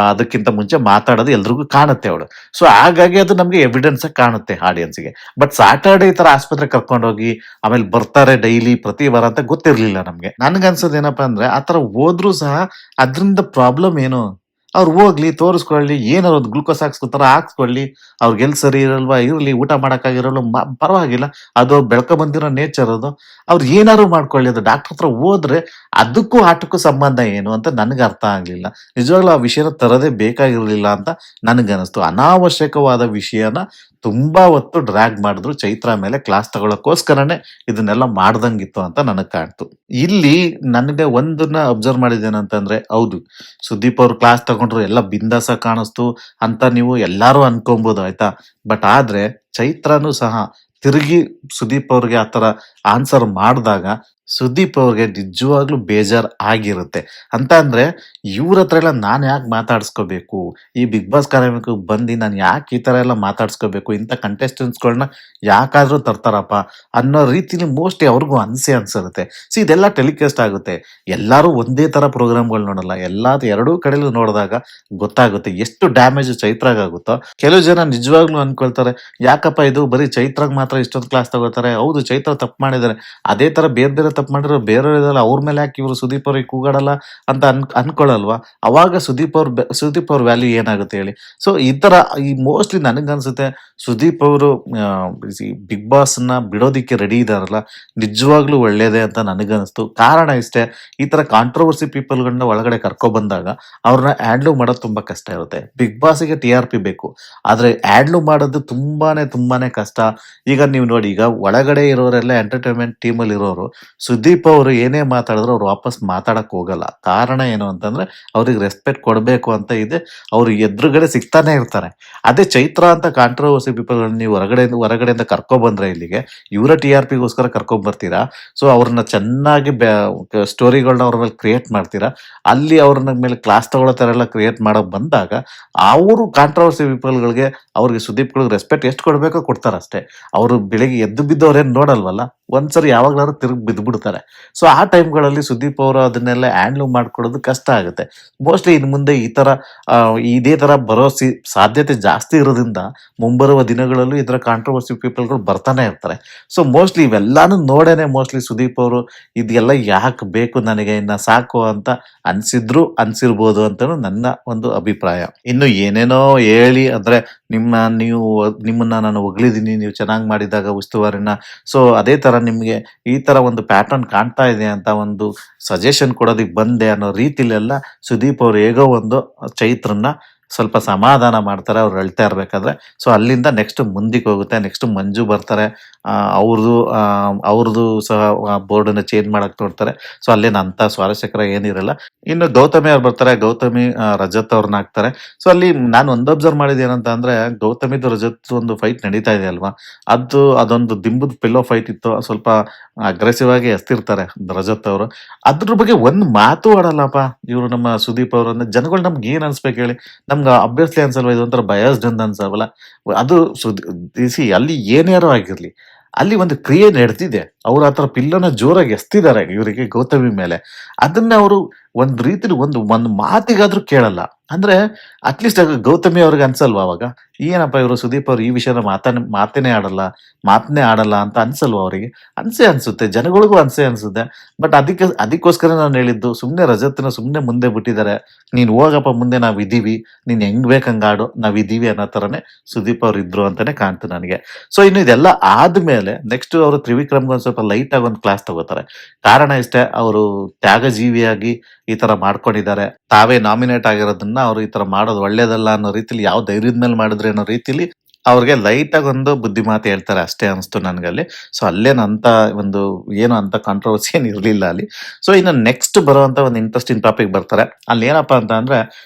ಅದಕ್ಕಿಂತ ಮುಂಚೆ ಮಾತಾಡೋದು ಎಲ್ರಿಗೂ ಕಾಣುತ್ತೆ ಅವಳು. ಸೊ ಹಾಗಾಗಿ ಅದು ನಮ್ಗೆ ಎವಿಡೆನ್ಸ್ ಕಾಣುತ್ತೆ ಆಡಿಯನ್ಸ್ಗೆ. ಬಟ್ ಸಾಟರ್ಡೆ ಈ ತರ ಆಸ್ಪತ್ರೆ ಕರ್ಕೊಂಡೋಗಿ ಆಮೇಲೆ ಬರ್ತಾರೆ ಡೈಲಿ ಪ್ರತಿ ವಾರ ಅಂತ ಗೊತ್ತಿರ್ಲಿಲ್ಲ ನಮ್ಗೆ. ನನ್ಗನ್ಸೋದ್ ಏನಪ್ಪಾ ಅಂದ್ರೆ ಆತರ ಹೋದ್ರು ಸಹ ಅದ್ರಿಂದ ಪ್ರಾಬ್ಲಮ್ ಏನು? ಅವ್ರು ಹೋಗ್ಲಿ, ತೋರಿಸ್ಕೊಳ್ಳಿ, ಏನಾರು ಒಂದು ಗ್ಲೂಕೋಸ್ ಹಾಕ್ಸ್ಕೊತಾರ ಹಾಕ್ಸ್ಕೊಳ್ಳಿ. ಅವ್ರಿಗೆಲ್ ಸರಿ ಇರಲ್ವಾ ಇರ್ಲಿ, ಊಟ ಮಾಡಕ್ಕಾಗಿರಲ್ಲ ಪರವಾಗಿಲ್ಲ, ಅದು ಬೆಳ್ಕೊ ಬಂದಿರೋ ನೇಚರ್ ಅದು. ಅವ್ರು ಏನಾರು ಮಾಡ್ಕೊಳ್ಳಿ, ಅದು ಡಾಕ್ಟರ್ ಹತ್ರ ಹೋದ್ರೆ ಅದಕ್ಕೂ ಆಟಕ್ಕೂ ಸಂಬಂಧ ಏನು ಅಂತ ನನ್ಗೆ ಅರ್ಥ ಆಗ್ಲಿಲ್ಲ. ನಿಜವಾಗ್ಲೂ ಆ ವಿಷಯನ ತರದೇ ಬೇಕಾಗಿರ್ಲಿಲ್ಲ ಅಂತ ನನ್ಗನ್ನಿಸ್ತು. ಅನಾವಶ್ಯಕವಾದ ವಿಷಯನ ತುಂಬಾ ಹೊತ್ತು ಡ್ರ್ಯಾಗ್ ಮಾಡಿದ್ರು ಚೈತ್ರ ಮೇಲೆ ಕ್ಲಾಸ್ ತಗೊಳಕ್ಕೋಸ್ಕರನೇ ಇದನ್ನೆಲ್ಲ ಮಾಡ್ದಂಗಿತ್ತು ಅಂತ ನನಗ್ ಕಾಣ್ತು. ಇಲ್ಲಿ ನನಗೆ ಒಂದನ್ನ ಅಬ್ಸರ್ವ್ ಮಾಡಿದ್ದೇನಂತಂದ್ರೆ, ಹೌದು ಸುದೀಪ್ ಅವ್ರು ಕ್ಲಾಸ್ ತಗೊಂಡ್ರು ಎಲ್ಲ ಬಿಂದಾಸ ಕಾಣಿಸ್ತು ಅಂತ ನೀವು ಎಲ್ಲಾರು ಅನ್ಕೊಬಹುದು, ಆಯ್ತಾ? ಬಟ್ ಆದ್ರೆ ಚೈತ್ರನು ಸಹ ತಿರುಗಿ ಸುದೀಪ್ ಅವ್ರಿಗೆ ಆತರ ಆನ್ಸರ್ ಮಾಡಿದಾಗ ಸುದೀಪ್ ಅವ್ರಿಗೆ ನಿಜವಾಗ್ಲೂ ಬೇಜಾರ್ ಆಗಿರುತ್ತೆ. ಅಂತ ಅಂದ್ರೆ ಇವ್ರ ಹತ್ರ ಎಲ್ಲ ನಾನ್ ಯಾಕೆ ಮಾತಾಡ್ಸ್ಕೋಬೇಕು, ಈ ಬಿಗ್ ಬಾಸ್ ಕಾರ್ಯಕ್ರಮಕ್ಕೆ ಬಂದು ನಾನು ಯಾಕೆ ಈ ತರ ಎಲ್ಲ ಮಾತಾಡ್ಸ್ಕೋಬೇಕು, ಇಂಥ ಕಂಟೆಸ್ಟೆಂಟ್ಸ್ಗಳನ್ನ ಯಾಕಾದ್ರೂ ತರ್ತಾರಪ್ಪ ಅನ್ನೋ ರೀತಿಲಿ ಮೋಸ್ಟ್ಲಿ ಅವ್ರಿಗೂ ಅನ್ಸಿರುತ್ತೆ. ಇದೆಲ್ಲ ಟೆಲಿಕಾಸ್ಟ್ ಆಗುತ್ತೆ. ಎಲ್ಲಾರು ಒಂದೇ ತರ ಪ್ರೋಗ್ರಾಮ್ಗಳು ನೋಡಲ್ಲ, ಎರಡೂ ಕಡೆಲೂ ನೋಡಿದಾಗ ಗೊತ್ತಾಗುತ್ತೆ ಎಷ್ಟು ಡ್ಯಾಮೇಜ್ ಚೈತ್ರಾಗ್ ಆಗುತ್ತೋ. ಕೆಲವು ಜನ ನಿಜವಾಗ್ಲೂ ಅನ್ಕೊಳ್ತಾರೆ, ಯಾಕಪ್ಪ ಇದು ಬರೀ ಚೈತ್ರಾಗ್ ಮಾತ್ರ ಇಷ್ಟೊಂದು ಕ್ಲಾಸ್ ತಗೋತಾರೆ. ಹೌದು, ಚೈತ್ರ ತಪ್ಪು ಮಾಡಿದ್ದಾರೆ, ಅದೇ ತರ ಬೇರೆ ತಪ್ಪು ಮಾಡಿರೋ ಬೇರೆಯವ್ರಿದಲ್ಲ, ಅವ್ರ ಮೇಲೆ ಯಾಕೆ ಇವರು ಸುದೀಪ್ ಅವ್ರಿಗೆ ಕೂಗಾಡಲ್ಲ ಅಂತ ಅನ್ಕೊಳಲ್ವಾ? ಅವಾಗ ಸುದೀಪ್ ಅವ್ರ ವ್ಯಾಲ್ಯೂ ಏನಾಗುತ್ತೆ ಹೇಳಿ? ಸೊ ಈ ತರ ಮೋಸ್ಟ್ಲಿ ನನಗನ್ಸುತ್ತೆ ಸುದೀಪ್ ಅವರು ಬಿಗ್ ಬಾಸ್ ನ ಬಿಡೋದಿಕ್ಕೆ ರೆಡಿ ಇದಾರಲ್ಲ, ನಿಜವಾಗ್ಲೂ ಒಳ್ಳೇದೇ ಅಂತ ನನಗನ್ನಿಸ್ತು. ಕಾರಣ ಇಷ್ಟೇ, ಈ ತರ ಕಾಂಟ್ರವರ್ಸಿ ಪೀಪಲ್ಗಳನ್ನ ಒಳಗಡೆ ಕರ್ಕೊ ಬಂದಾಗ ಅವ್ರನ್ನ ಹ್ಯಾಂಡ್ಲ್ ಮಾಡೋದು ತುಂಬಾ ಕಷ್ಟ ಇರುತ್ತೆ. ಬಿಗ್ ಬಾಸ್ಗೆ TRP ಬೇಕು, ಆದ್ರೆ ಹ್ಯಾಂಡ್ಲ್ ಮಾಡೋದು ತುಂಬಾನೇ ಕಷ್ಟ. ಈಗ ನೀವು ನೋಡಿ, ಈಗ ಒಳಗಡೆ ಇರೋರೆಲ್ಲ ಎಂಟರ್ಟೈನ್ಮೆಂಟ್ ಟೀಮ್ ಅಲ್ಲಿ ಇರೋರು ಸುದೀಪ್ ಅವರು ಏನೇ ಮಾತಾಡಿದ್ರು ಅವ್ರು ವಾಪಸ್ ಮಾತಾಡಕ್ ಹೋಗಲ್ಲ. ಕಾರಣ ಏನು ಅಂತಂದ್ರೆ ಅವ್ರಿಗೆ ರೆಸ್ಪೆಕ್ಟ್ ಕೊಡ್ಬೇಕು ಅಂತ ಇದೆ, ಅವ್ರು ಎದುರುಗಡೆ ಸಿಗ್ತಾನೆ ಇರ್ತಾರೆ. ಅದೇ ಚೈತ್ರ ಅಂತ ಕಾಂಟ್ರವರ್ಸಿ ಪೀಪಲ್ ನೀವು ಹೊರಗಡೆಯಿಂದ ಕರ್ಕೊ ಬಂದ್ರೆ ಇಲ್ಲಿಗೆ, ಇವರ TRPಗೋಸ್ಕರ ಕರ್ಕೊಂಡ್ ಬರ್ತೀರಾ. ಸೊ ಅವ್ರನ್ನ ಚೆನ್ನಾಗಿ ಸ್ಟೋರಿಗಳನ್ನ ಅವ್ರ ಮೇಲೆ ಕ್ರಿಯೇಟ್ ಮಾಡ್ತೀರಾ. ಅಲ್ಲಿ ಅವ್ರನ್ನ ಮೇಲೆ ಕ್ಲಾಸ್ ತಗೊಳ್ಳೋ ತರ ಎಲ್ಲ ಕ್ರಿಯೇಟ್ ಮಾಡಕ್ ಬಂದಾಗ ಅವರು ಕಾಂಟ್ರವರ್ಸಿ ಪೀಪಲ್ಗಳಿಗೆ ಅವ್ರಿಗೆ ಸುದೀಪ್ಗಳಿಗೆ ರೆಸ್ಪೆಕ್ಟ್ ಎಷ್ಟು ಕೊಡ್ಬೇಕೋ ಕೊಡ್ತಾರ ಅಷ್ಟೇ. ಅವರು ಬೆಳಿಗ್ಗೆ ಎದ್ದು ಬಿದ್ದವ್ರೇನ್ ನೋಡಲ್ವಲ್ಲ, ಒಂದ್ಸರಿ ಯಾವಾಗ್ಲಾದ್ರು ತಿರುಗಿ ಬಿದ್ದ್ಬಿಡ್ತಾರೆ. ಸೊ ಆ ಟೈಮ್ಗಳಲ್ಲಿ ಸುದೀಪ್ ಅವರು ಅದನ್ನೆಲ್ಲ ಹ್ಯಾಂಡ್ಲ್ ಮಾಡ್ಕೊಡೋದು ಕಷ್ಟ ಆಗುತ್ತೆ. ಮೋಸ್ಟ್ಲಿ ಇನ್ ಮುಂದೆ ಇದೇ ತರ ಬರೋ ಸಾಧ್ಯತೆ ಜಾಸ್ತಿ ಇರೋದ್ರಿಂದ ಮುಂಬರುವ ದಿನಗಳಲ್ಲೂ ಈ ತರ ಕಾಂಟ್ರವರ್ಸಿ ಪೀಪಲ್ಗಳು ಬರ್ತಾನೆ ಇರ್ತಾರೆ. ಸೊ ಮೋಸ್ಟ್ಲಿ ಇವೆಲ್ಲಾನು ನೋಡೇನೆ ಮೋಸ್ಟ್ಲಿ ಸುದೀಪ್ ಅವರು ಇದೆಲ್ಲ ಯಾಕೆ ಬೇಕು ನನಗೆ, ಇನ್ನ ಸಾಕು ಅಂತ ಅನ್ಸಿರ್ಬೋದು ಅಂತ ನನ್ನ ಒಂದು ಅಭಿಪ್ರಾಯ. ಇನ್ನು ಏನೇನೋ ಹೇಳಿ ಅಂದ್ರೆ ನಿಮ್ಮನ್ನ ನಾನು ಹೊಗಳಿದೀನಿ, ನೀವು ಚೆನ್ನಾಗಿ ಮಾಡಿದಾಗ ಉಸ್ತುವಾರಿನ, ಸೊ ಅದೇ ತರ ನಿಮ್ಗೆ ಈ ತರ ಒಂದು ಪ್ಯಾಟರ್ನ್ ಕಾಣ್ತಾ ಇದೆ ಅಂತ ಒಂದು ಸಜೆಷನ್ ಕೊಡೋದಕ್ಕೆ ಬಂದೆ ಅನ್ನೋ ರೀತಿಲೆಲ್ಲ ಸುದೀಪ್ ಅವ್ರು ಹೇಗೋ ಒಂದು ಚೈತ್ರನ್ನ ಸ್ವಲ್ಪ ಸಮಾಧಾನ ಮಾಡ್ತಾರೆ ಅವ್ರು ಅಳ್ತಾ ಇರ್ಬೇಕಾದ್ರೆ. ಸೊ ಅಲ್ಲಿಂದ ನೆಕ್ಸ್ಟ್ ಮುಂದಕ್ಕೆ ಹೋಗುತ್ತೆ. ನೆಕ್ಸ್ಟ್ ಮಂಜು ಬರ್ತಾರೆ. ಅವ್ರದ್ದು ಅವ್ರದ್ದು ಸಹ ಬೋರ್ಡನ್ನ ಚೇಂಜ್ ಮಾಡಕ್ ನೋಡ್ತಾರೆ. ಸೊ ಅಲ್ಲೇನು ಅಂತ ಸ್ವಾರಸ್ಯಕರ ಏನಿರಲ್ಲ. ಇನ್ನು ಗೌತಮಿ ಅವ್ರು ಬರ್ತಾರೆ. ಗೌತಮಿ ರಜತ್ ಅವ್ರನ್ನ ಹಾಕ್ತಾರೆ. ಸೊ ಅಲ್ಲಿ ನಾನು ಒಂದು ಅಬ್ಸರ್ವ್ ಮಾಡಿದ್ದು ಏನಂತ ಅಂದ್ರೆ, ಗೌತಮಿದು ರಜತ್ ಒಂದು ಫೈಟ್ ನಡೀತಾ ಇದೆ ಅಲ್ವಾ, ಅದೊಂದು ದಿಂಬದ ಪಿಲ್ಲೋ ಫೈಟ್ ಇತ್ತು. ಸ್ವಲ್ಪ ಅಗ್ರೆಸಿವ್ ಆಗಿ ಎಸ್ತಿರ್ತಾರೆ ರಜತ್ ಅವರು. ಅದ್ರ ಬಗ್ಗೆ ಒಂದ್ ಮಾತು ಆಡಲ್ಲಪ್ಪ ಇವ್ರು ನಮ್ಮ ಸುದೀಪ್ ಅವರನ್ನ. ಜನಗಳು ನಮ್ಗೆ ಏನ್ ಅನ್ಸ್ಬೇಕು ಹೇಳಿ? ನಮ್ಗೆ ಅಬ್ವಿಯಸ್ಲಿ ಅನ್ಸಲ್ವಾ ಇದು ಒಂಥರ ಬಯಾಸ್ಡ್ ಅಂತ ಅನ್ಸಲ್ವಲ್ಲ? ಅದು ಅಲ್ಲಿ ಏನ್ಯಾರೋ ಆಗಿರ್ಲಿ, ಅಲ್ಲಿ ಒಂದು ಕ್ರಿಯೆ ನಡೆದಿದೆ. ಅವ್ರು ಆತರ ಪಿಲ್ಲೋನ ಜೋರಾಗಿ ಎಸ್ತಿದ್ದಾರೆ ಇವರಿಗೆ ಗೌತಮಿ ಮೇಲೆ. ಅದನ್ನ ಅವರು ಒಂದ್ ರೀತಿಲಿ ಒಂದು ಮಾತಿಗಾದ್ರೂ ಕೇಳಲ್ಲ. ಅಂದ್ರೆ ಅಟ್ಲೀಸ್ಟ್ ಗೌತಮಿ ಅವ್ರಿಗೆ ಅನ್ಸಲ್ವಾ ಅವಾಗ, ಏನಪ್ಪ ಇವರು ಸುದೀಪ್ ಅವ್ರು ಈ ವಿಷಯನ ಮಾತನ್ನೇ ಆಡಲ್ಲ ಅಂತ ಅನ್ಸಲ್ವಾ ಅವರಿಗೆ? ಅನ್ಸುತ್ತೆ, ಜನಗಳಿಗೂ ಅನ್ಸುತ್ತೆ. ಬಟ್ ಅದಕ್ಕೋಸ್ಕರ ನಾನು ಹೇಳಿದ್ದು, ಸುಮ್ನೆ ರಜತ್ನ ಸುಮ್ನೆ ಮುಂದೆ ಬಿಟ್ಟಿದ್ದಾರೆ. ನೀನ್ ಹೋಗಪ್ಪ ಮುಂದೆ, ನಾವಿದೀವಿ, ನೀನ್ ಹೆಂಗ್ ಬೇಕಂಗ್ ಆಡು, ನಾವಿದೀವಿ ಅನ್ನೋ ತರನೇ ಸುದೀಪ್ ಅವ್ರು ಇದ್ರು ಅಂತಾನೆ ಕಾಣ್ತು ನನಗೆ. ಸೊ ಇನ್ನು ಇದೆಲ್ಲ ಆದ್ಮೇಲೆ ನೆಕ್ಸ್ಟ್ ಅವರು ತ್ರಿವಿಕ್ರಮ್ಗೆ ಒಂದ್ ಸ್ವಲ್ಪ ಲೈಟ್ ಆಗಿ ಒಂದು ಕ್ಲಾಸ್ ತಗೋತಾರೆ. ಕಾರಣ ಇಷ್ಟೇ, ಅವರು ತ್ಯಾಗಜೀವಿಯಾಗಿ ಈ ತರ ಮಾಡ್ಕೊಂಡಿದ್ದಾರೆ. ತಾವೇ ನಾಮಿನೇಟ್ ಆಗಿರೋದನ್ನ ಅವ್ರು ಈ ತರ ಮಾಡೋದು ಒಳ್ಳೇದಲ್ಲ ಅನ್ನೋ ರೀತಿಲಿ, ಯಾವ ಧೈರ್ಯದ ಮೇಲೆ ಮಾಡಿದ್ರೆ ಅನ್ನೋ ರೀತಿಲಿ ಅವ್ರಿಗೆ ಲೈಟ್ ಆಗಿ ಒಂದು ಬುದ್ಧಿ ಮಾತು ಹೇಳ್ತಾರೆ ಅಷ್ಟೇ ಅನಿಸ್ತು ನನ್ಗಲ್ಲಿ. ಸೊ ಅಲ್ಲೇನಂತ ಒಂದು ಏನು ಅಂತ ಕಾಂಟ್ರವರ್ಸಿ ಏನ್ ಇರ್ಲಿಲ್ಲ ಅಲ್ಲಿ. ಸೊ ಇನ್ನು ನೆಕ್ಸ್ಟ್ ಬರುವಂತ ಒಂದು ಇಂಟ್ರೆಸ್ಟಿಂಗ್ ಟಾಪಿಕ್ ಬರ್ತಾರೆ. ಅಲ್ಲಿ ಏನಪ್ಪಾ ಅಂತ ಅಂದ್ರೆ,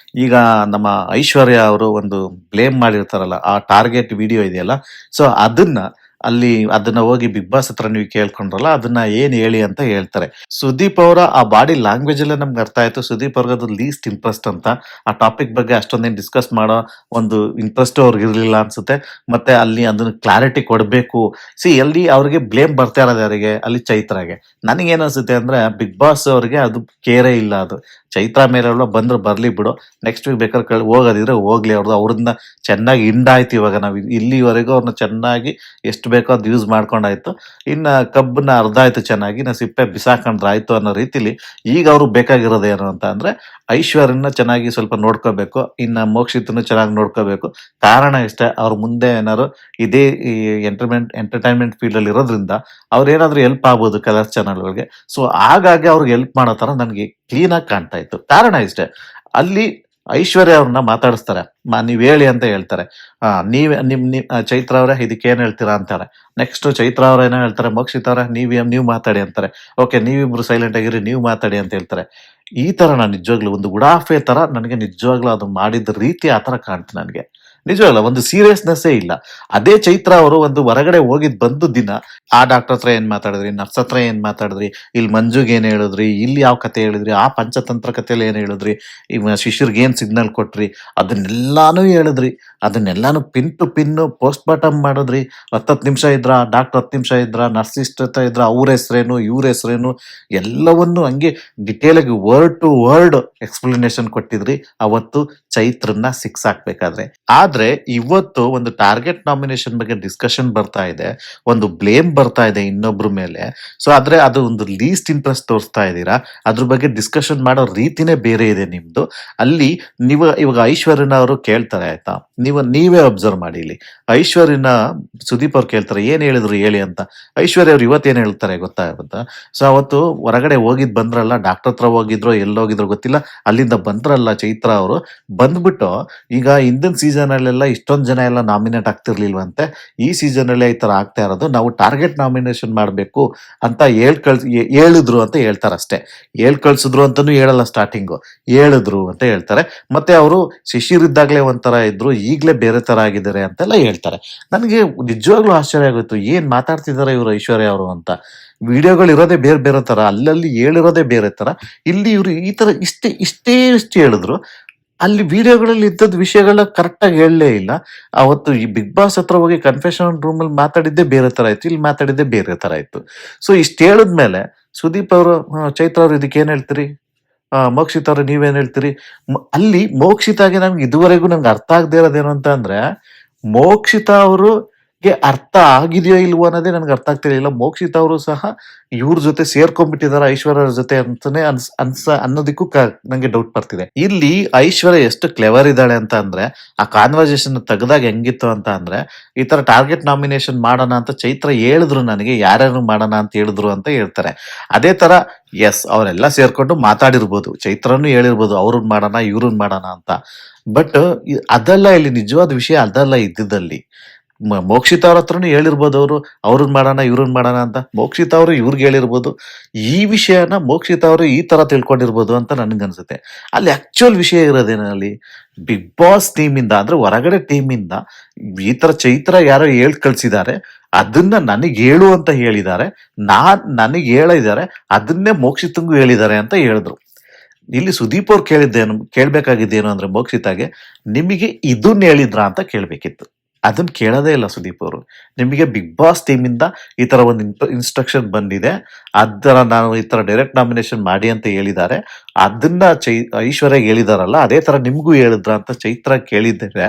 ಈಗ ನಮ್ಮ ಐಶ್ವರ್ಯ ಅವರು ಒಂದು ಬ್ಲೇಮ್ ಮಾಡಿರ್ತಾರಲ್ಲ, ಆ ಟಾರ್ಗೆಟ್ ವಿಡಿಯೋ ಇದೆಯಲ್ಲ, ಸೊ ಅದನ್ನ ಹೋಗಿ ಬಿಗ್ ಬಾಸ್ ಹತ್ರ ನೀವು ಕೇಳ್ಕೊಂಡ್ರಲ್ಲ, ಅದನ್ನ ಏನ್ ಹೇಳಿ ಅಂತ ಹೇಳ್ತಾರೆ. ಸುದೀಪ್ ಅವರ ಆ ಬಾಡಿ ಲ್ಯಾಂಗ್ವೇಜ್ ಅಲ್ಲೇ ನಮ್ಗೆ ಅರ್ಥ ಆಯ್ತು ಸುದೀಪ್ ಅವ್ರಿಗೆ ಅದು ಲೀಸ್ಟ್ ಇಂಟ್ರೆಸ್ಟ್ ಅಂತ. ಆ ಟಾಪಿಕ್ ಬಗ್ಗೆ ಅಷ್ಟೊಂದೇನು ಡಿಸ್ಕಸ್ ಮಾಡೋ ಒಂದು ಇಂಟ್ರೆಸ್ಟ್ ಅವ್ರಿಗೆ ಇರ್ಲಿಲ್ಲ ಅನ್ಸುತ್ತೆ. ಮತ್ತೆ ಅಲ್ಲಿ ಅದನ್ನ ಕ್ಲಾರಿಟಿ ಕೊಡ್ಬೇಕು. ಅಲ್ಲಿ ಅವ್ರಿಗೆ ಬ್ಲೇಮ್ ಬರ್ತಾ ಇರೋದು ಯಾರಿಗೆ? ಅಲ್ಲಿ ಚೈತ್ರಾಗೆ. ನನಗೇನ್ ಅನ್ಸುತ್ತೆ ಅಂದ್ರೆ, ಬಿಗ್ ಬಾಸ್ ಅವ್ರಿಗೆ ಅದು ಕೇರೇ ಇಲ್ಲ. ಅದು ಚೈತ್ರಾ ಮೇಲೆ ಬಂದ್ರೆ ಬರ್ಲಿ ಬಿಡು, ನೆಕ್ಸ್ಟ್ ವೀಕ್ ಬೇಕಾದ್ರೆ ಹೋಗೋದಿದ್ರೆ ಹೋಗ್ಲಿ, ಅವ್ರನ್ನ ಚೆನ್ನಾಗಿ ಹಿಂಡಾಯ್ತು. ಇವಾಗ ನಾವು ಇಲ್ಲಿವರೆಗೂ ಅವ್ರನ್ನ ಚೆನ್ನಾಗಿ ಎಷ್ಟು ಬೇಕೋ ಅದು ಯೂಸ್ ಮಾಡ್ಕೊಂಡಾಯ್ತು. ಇನ್ನ ಕಬ್ಬನ್ನ ಅರ್ಧ ಆಯ್ತು ಚೆನ್ನಾಗಿ, ನಾ ಸಿಪ್ಪೆ ಬಿಸಾಕೊಂಡ್ರೆ ಆಯ್ತು ಅನ್ನೋ ರೀತಿಲಿ ಈಗ ಅವ್ರು ಬೇಕಾಗಿರೋದೇನು ಅಂತ ಅಂದ್ರೆ, ಐಶ್ವರ್ಯನ ಚೆನ್ನಾಗಿ ಸ್ವಲ್ಪ ನೋಡ್ಕೋಬೇಕು, ಇನ್ನ ಮೋಕ್ಷಿತನು ಚೆನ್ನಾಗಿ ನೋಡ್ಕೋಬೇಕು. ಕಾರಣ ಇಷ್ಟೇ, ಅವ್ರ ಮುಂದೆ ಏನಾದ್ರು ಇದೇ ಈ ಎಂಟರ್ಟೈನ್ಮೆಂಟ್ ಫೀಲ್ಡ್ ಅಲ್ಲಿ ಇರೋದ್ರಿಂದ ಅವ್ರೇನಾದ್ರೂ ಹೆಲ್ಪ್ ಆಗ್ಬೋದು ಕಲರ್ಸ್ ಚಾನಲ್ಗಳಿಗೆ. ಸೊ ಹಾಗಾಗಿ ಅವ್ರಿಗೆ ಹೆಲ್ಪ್ ಮಾಡೋ ತರ ನನಗೆ ಕ್ಲೀನ್ ಆಗಿ ಕಾಣ್ತಾ ಇತ್ತು. ಕಾರಣ ಇಷ್ಟೇ, ಅಲ್ಲಿ ಐಶ್ವರ್ಯ ಅವ್ರನ್ನ ಮಾತಾಡಿಸ್ತಾರೆ. ನೀವ್ ಹೇಳಿ ಅಂತ ಹೇಳ್ತಾರೆ. ಚೈತ್ರ ಅವ್ರೆ ಇದಕ್ಕೆ ಏನ್ ಹೇಳ್ತೀರಾ ಅಂತಾರೆ. ನೆಕ್ಸ್ಟ್ ಚೈತ್ರ ಅವ್ರ ಏನೋ ಹೇಳ್ತಾರೆ, ಮೋಕ್ಷಿತ್ ಅವ್ರೆ ನೀವ್ ಮಾತಾಡಿ ಅಂತಾರೆ. ಓಕೆ, ನೀವಿಬ್ರು ಸೈಲೆಂಟ್ ಆಗಿರಿ, ನೀವ್ ಮಾತಾಡಿ ಅಂತ ಹೇಳ್ತಾರೆ. ಈ ತರ ನಾನು ನಿಜವಾಗ್ಲೂ ಒಂದು ಉಡಾಫೆ ತರ, ನನಗೆ ನಿಜವಾಗ್ಲೂ ಅದು ಮಾಡಿದ ರೀತಿ ಆ ತರ ಕಾಣ್ತು ನನಗೆ. ನಿಜವಾಗ್ಲ ಒಂದು ಸೀರಿಯಸ್ನೆಸ್ಸೇ ಇಲ್ಲ. ಅದೇ ಚೈತ್ರ ಅವರು ಒಂದು ಹೊರಗಡೆ ಹೋಗಿದ್ ಬಂದು ದಿನ, ಆ ಡಾಕ್ಟರ್ ಹತ್ರ ಏನ್ ಮಾತಾಡಿದ್ರಿ, ನರ್ಸ್ ಹತ್ರ ಏನ್ ಮಾತಾಡಿದ್ರಿ, ಇಲ್ಲಿ ಮಂಜುಗೆ ಏನ್ ಹೇಳಿದ್ರಿ, ಇಲ್ಲಿ ಯಾವ ಕತೆ ಹೇಳಿದ್ರಿ, ಆ ಪಂಚತಂತ್ರ ಕಥೆಯಲ್ಲಿ ಏನ್ ಹೇಳಿದ್ರಿ, ಶಿಶಿರ್ಗೆ ಏನ್ ಸಿಗ್ನಲ್ ಕೊಟ್ರಿ, ಅದನ್ನೆಲ್ಲಾನು ಹೇಳಿದ್ರಿ. ಅದನ್ನೆಲ್ಲಾನು pin to pin post mortem ಮಾಡಿದ್ರಿ. 10 ನಿಮಿಷ ಇದ್ರ, ಡಾಕ್ಟರ್ 10 ನಿಮಿಷ ಇದ್ರ, ನರ್ಸ್ ಇಷ್ಟ ಇದ್ರ, ಅವ್ರ ಹೆಸರೇನು ಇವ್ರ ಹೆಸರೇನು ಎಲ್ಲವನ್ನು ಹಂಗೆ ಡಿಟೇಲ್ ಆಗಿ ವರ್ಡ್ ಟು ವರ್ಡ್ ಎಕ್ಸ್ಪ್ಲನೇಷನ್ ಕೊಟ್ಟಿದ್ರಿ ಅವತ್ತು ಚೈತ್ರನ್ನ 6 ಹಾಕ್ಬೇಕಾದ್ರೆ. ಆದ್ರೆ ಇವತ್ತು ಒಂದು ಟಾರ್ಗೆಟ್ ನಾಮಿನೇಷನ್ ಬಗ್ಗೆ ಡಿಸ್ಕಷನ್ ಬರ್ತಾ ಇದೆ, ಒಂದು ಬ್ಲೇಮ್ ಬರ್ತಾ ಇದೆ ಇನ್ನೊಬ್ರ ಮೇಲೆ. ಸೊ ಆದ್ರೆ ಅದು ಒಂದು ಲೀಸ್ಟ್ ಇಂಟ್ರೆಸ್ಟ್ ತೋರಿಸ್ತಾ ಇದ್ದೀರಾ. ಅದ್ರ ಬಗ್ಗೆ ಡಿಸ್ಕಷನ್ ಮಾಡೋ ರೀತಿನೇ ಬೇರೆ ಇದೆ ನಿಮ್ದು. ಅಲ್ಲಿ ಇವಾಗ ಐಶ್ವರ್ಯನ ಅವರು ಕೇಳ್ತಾರೆ, ಆಯ್ತಾ, ನೀವೇ ಅಬ್ಸರ್ವ್ ಮಾಡಿ. ಇಲ್ಲಿ ಐಶ್ವರ್ಯನ ಸುದೀಪ್ ಅವ್ರು ಕೇಳ್ತಾರೆ, ಏನ್ ಹೇಳಿದ್ರು ಹೇಳಿ ಅಂತ. ಐಶ್ವರ್ಯ ಅವ್ರು ಇವತ್ತೇನ್ ಹೇಳ್ತಾರೆ ಗೊತ್ತಾ? ಸೊ ಅವತ್ತು ಹೊರಗಡೆ ಬಂದ್ರಲ್ಲ, ಡಾಕ್ಟರ್ ಹತ್ರ ಹೋಗಿದ್ರು, ಎಲ್ಲೋಗಿದ್ರು ಗೊತ್ತಿಲ್ಲ, ಅಲ್ಲಿಂದ ಬಂದ್ರಲ್ಲ ಚೈತ್ರ ಅವರು. ಬಂದ್ಬಿಟ್ಟು ಈಗ ಹಿಂದಿನ ಸೀಸನ್ ಅಲ್ಲೆಲ್ಲ ಇಷ್ಟೊಂದ್ ಜನ ಎಲ್ಲ ನಾಮಿನೇಟ್ ಆಗ್ತಿರ್ಲಿಲ್ವಂತೆ, ಈ ಸೀಸನ್ ಅಲ್ಲೇ ಈ ತರ ಆಗ್ತಾ ಇರೋದು, ನಾವು ಟಾರ್ಗೆಟ್ ನಾಮಿನೇಷನ್ ಮಾಡ್ಬೇಕು ಅಂತ ಹೇಳಿದ್ರು ಅಂತ ಹೇಳ್ತಾರೆ ಅಷ್ಟೇ. ಕಳ್ಸಿದ್ರು ಅಂತಾನು ಹೇಳಲ್ಲ, ಸ್ಟಾರ್ಟಿಂಗು ಹೇಳಿದ್ರು ಅಂತ ಹೇಳ್ತಾರೆ. ಮತ್ತೆ ಅವರು ಶಿಶಿರ್ ಇದ್ದಾಗ್ಲೇ ಒಂಥರ ಇದ್ರು, ಈಗ್ಲೇ ಬೇರೆ ತರ ಆಗಿದ್ದಾರೆ ಅಂತೆಲ್ಲ ಹೇಳ್ತಾರೆ. ನನಗೆ ನಿಜವಾಗ್ಲೂ ಆಶ್ಚರ್ಯ ಆಗೋಯ್ತು, ಏನ್ ಮಾತಾಡ್ತಿದಾರೆ ಇವರು ಐಶ್ವರ್ಯ ಅವರು ಅಂತ. ವಿಡಿಯೋಗಳು ಇರೋದೇ ಬೇರೆ ಬೇರೆ ತರ, ಅಲ್ಲಲ್ಲಿ ಹೇಳಿರೋದೇ ಬೇರೆ ತರ. ಇಲ್ಲಿ ಇವರು ಈ ತರ ಇಷ್ಟೇ ಹೇಳಿದ್ರು. ಅಲ್ಲಿ ವಿಡಿಯೋಗಳಲ್ಲಿ ಇದ್ದದ್ ವಿಷಯಗಳನ್ನ ಕರೆಕ್ಟ್ ಆಗಿ ಹೇಳಲೇ ಇಲ್ಲ. ಅವತ್ತು ಈ ಬಿಗ್ ಬಾಸ್ ಹತ್ರ ಹೋಗಿ ಕನ್ಫೆಷನ್ ರೂಮ್ ಅಲ್ಲಿ ಮಾತಾಡಿದ್ದೇ ಬೇರೆ ತರ ಆಯ್ತು, ಇಲ್ಲಿ ಮಾತಾಡಿದ್ದೇ ಬೇರೆ ತರ ಆಯ್ತು. ಸೊ ಇಷ್ಟ ಹೇಳಿದ್ಮೇಲೆ ಸುದೀಪ್ ಅವರು, ಚೈತ್ರ ಅವ್ರು ಇದಕ್ಕೆ ಏನ್ ಹೇಳ್ತೀರಿ, ಮೋಕ್ಷಿತ್ ಅವ್ರೆ ನೀವೇನ್ ಹೇಳ್ತೀರಿ? ಅಲ್ಲಿ ಮೋಕ್ಷಿತಾಗೆ ನಮ್ಗೆ ಇದುವರೆಗೂ ನಂಗೆ ಅರ್ಥ ಆಗದೆ ಇರೋದೇನು ಅಂತ ಅಂದ್ರೆ, ಮೋಕ್ಷಿತ ಅವ್ರಿಗೆ ಅರ್ಥ ಆಗಿದೆಯೋ ಇಲ್ವೋ ಅನ್ನೋದೇ ನನ್ಗೆ ಅರ್ಥ ಆಗ್ತಿರ್ಲಿಲ್ಲ. ಮೋಕ್ಷಿತ ಅವರು ಸಹ ಇವ್ರ ಜೊತೆ ಸೇರ್ಕೊಂಡ್ಬಿಟ್ಟಿದಾರ ಐಶ್ವರ್ಯ ಜೊತೆ ಅಂತಾನೆ ಅನ್ನೋದಕ್ಕೂ ನಂಗೆ ಡೌಟ್ ಬರ್ತಿದೆ. ಇಲ್ಲಿ ಐಶ್ವರ್ಯ ಎಷ್ಟು ಕ್ಲೆವರ್ ಇದ್ದಾಳೆ ಅಂತ ಅಂದ್ರೆ, ಆ ಕಾನ್ವರ್ಸೇಷನ್ ತೆಗೆದಾಗ ಹೆಂಗಿತ್ತು ಅಂತ ಅಂದ್ರೆ, ಈ ತರ ಟಾರ್ಗೆಟ್ ನಾಮಿನೇಷನ್ ಮಾಡೋಣ ಅಂತ ಚೈತ್ರ ಹೇಳಿದ್ರು, ನನಗೆ ಯಾರ್ಯಾರು ಮಾಡೋಣ ಅಂತ ಹೇಳಿದ್ರು ಅಂತ ಹೇಳ್ತಾರೆ. ಅದೇ ತರ ಎಸ್ ಅವರೆಲ್ಲ ಸೇರ್ಕೊಂಡು ಮಾತಾಡಿರ್ಬೋದು, ಚೈತ್ರನು ಹೇಳಿರ್ಬೋದು ಅವ್ರನ್ನ ಮಾಡೋಣ ಇವ್ರನ್ನ ಮಾಡೋಣ ಅಂತ. ಬಟ್ ಅದಲ್ಲ ಇಲ್ಲಿ ನಿಜವಾದ ವಿಷಯ ಅದಲ್ಲ ಇದ್ದಿದ್ದಲ್ಲಿ. ಮೋಕ್ಷಿತ್ ಅವ್ರ ಹತ್ರನು ಹೇಳಿರ್ಬೋದು ಅವರು, ಅವ್ರನ್ನ ಮಾಡೋಣ ಇವ್ರನ್ನ ಮಾಡೋಣ ಅಂತ. ಮೋಕ್ಷಿತ್ ಅವರು ಇವ್ರಿಗೆ ಹೇಳಿರ್ಬೋದು. ಈ ವಿಷಯನ ಮೋಕ್ಷಿತ್ ಅವರು ಈ ತರ ತಿಳ್ಕೊಂಡಿರ್ಬೋದು ಅಂತ ನನ್ಗನ್ಸುತ್ತೆ. ಅಲ್ಲಿ ಆಕ್ಚುಯಲ್ ವಿಷಯ ಇರೋದೇನಲ್ಲಿ ಬಿಗ್ ಬಾಸ್ ಟೀಮ್ ಇಂದ ಅಂದ್ರೆ ಹೊರಗಡೆ ಟೀಮ್ ಇಂದ ಈ ತರ ಚೈತ್ರ ಯಾರೋ ಹೇಳ್ ಕಳ್ಸಿದ್ದಾರೆ, ಅದನ್ನ ನನಗ್ ಹೇಳು ಅಂತ ಹೇಳಿದ್ದಾರೆ, ನನಗ್ ಹೇಳಿದ್ದಾರೆ, ಅದನ್ನೇ ಮೋಕ್ಷಿತಂಗೂ ಹೇಳಿದ್ದಾರೆ ಅಂತ ಹೇಳಿದ್ರು. ಇಲ್ಲಿ ಸುದೀಪ್ ಅವ್ರು ಕೇಳ್ಬೇಕಾಗಿದ್ದೇನು ಅಂದ್ರೆ ಮೋಕ್ಷಿತಾಗೆ, ನಿಮಗೆ ಇದನ್ನ ಹೇಳಿದ್ರ ಅಂತ ಕೇಳ್ಬೇಕಿತ್ತು. ಅದನ್ನ ಕೇಳೋದೇ ಇಲ್ಲ ಸುದೀಪ್ ಅವರು. ನಿಮಗೆ ಬಿಗ್ ಬಾಸ್ ಟೀಮ್ ಇಂದ ಈ ತರ ಒಂದು ಇನ್ಸ್ಟ್ರಕ್ಷನ್ ಬಂದಿದೆ, ಅದರ ನಾನು ಈ ತರ ಡೈರೆಕ್ಟ್ ನಾಮಿನೇಷನ್ ಮಾಡಿ ಅಂತ ಹೇಳಿದ್ದಾರೆ, ಅದನ್ನ ಐಶ್ವರ್ಯ ಹೇಳಿದಾರಲ್ಲ ಅದೇ ತರ ನಿಮ್ಗೂ ಹೇಳಿದ್ರ ಅಂತ ಚೈತ್ರ ಕೇಳಿದ್ರೆ,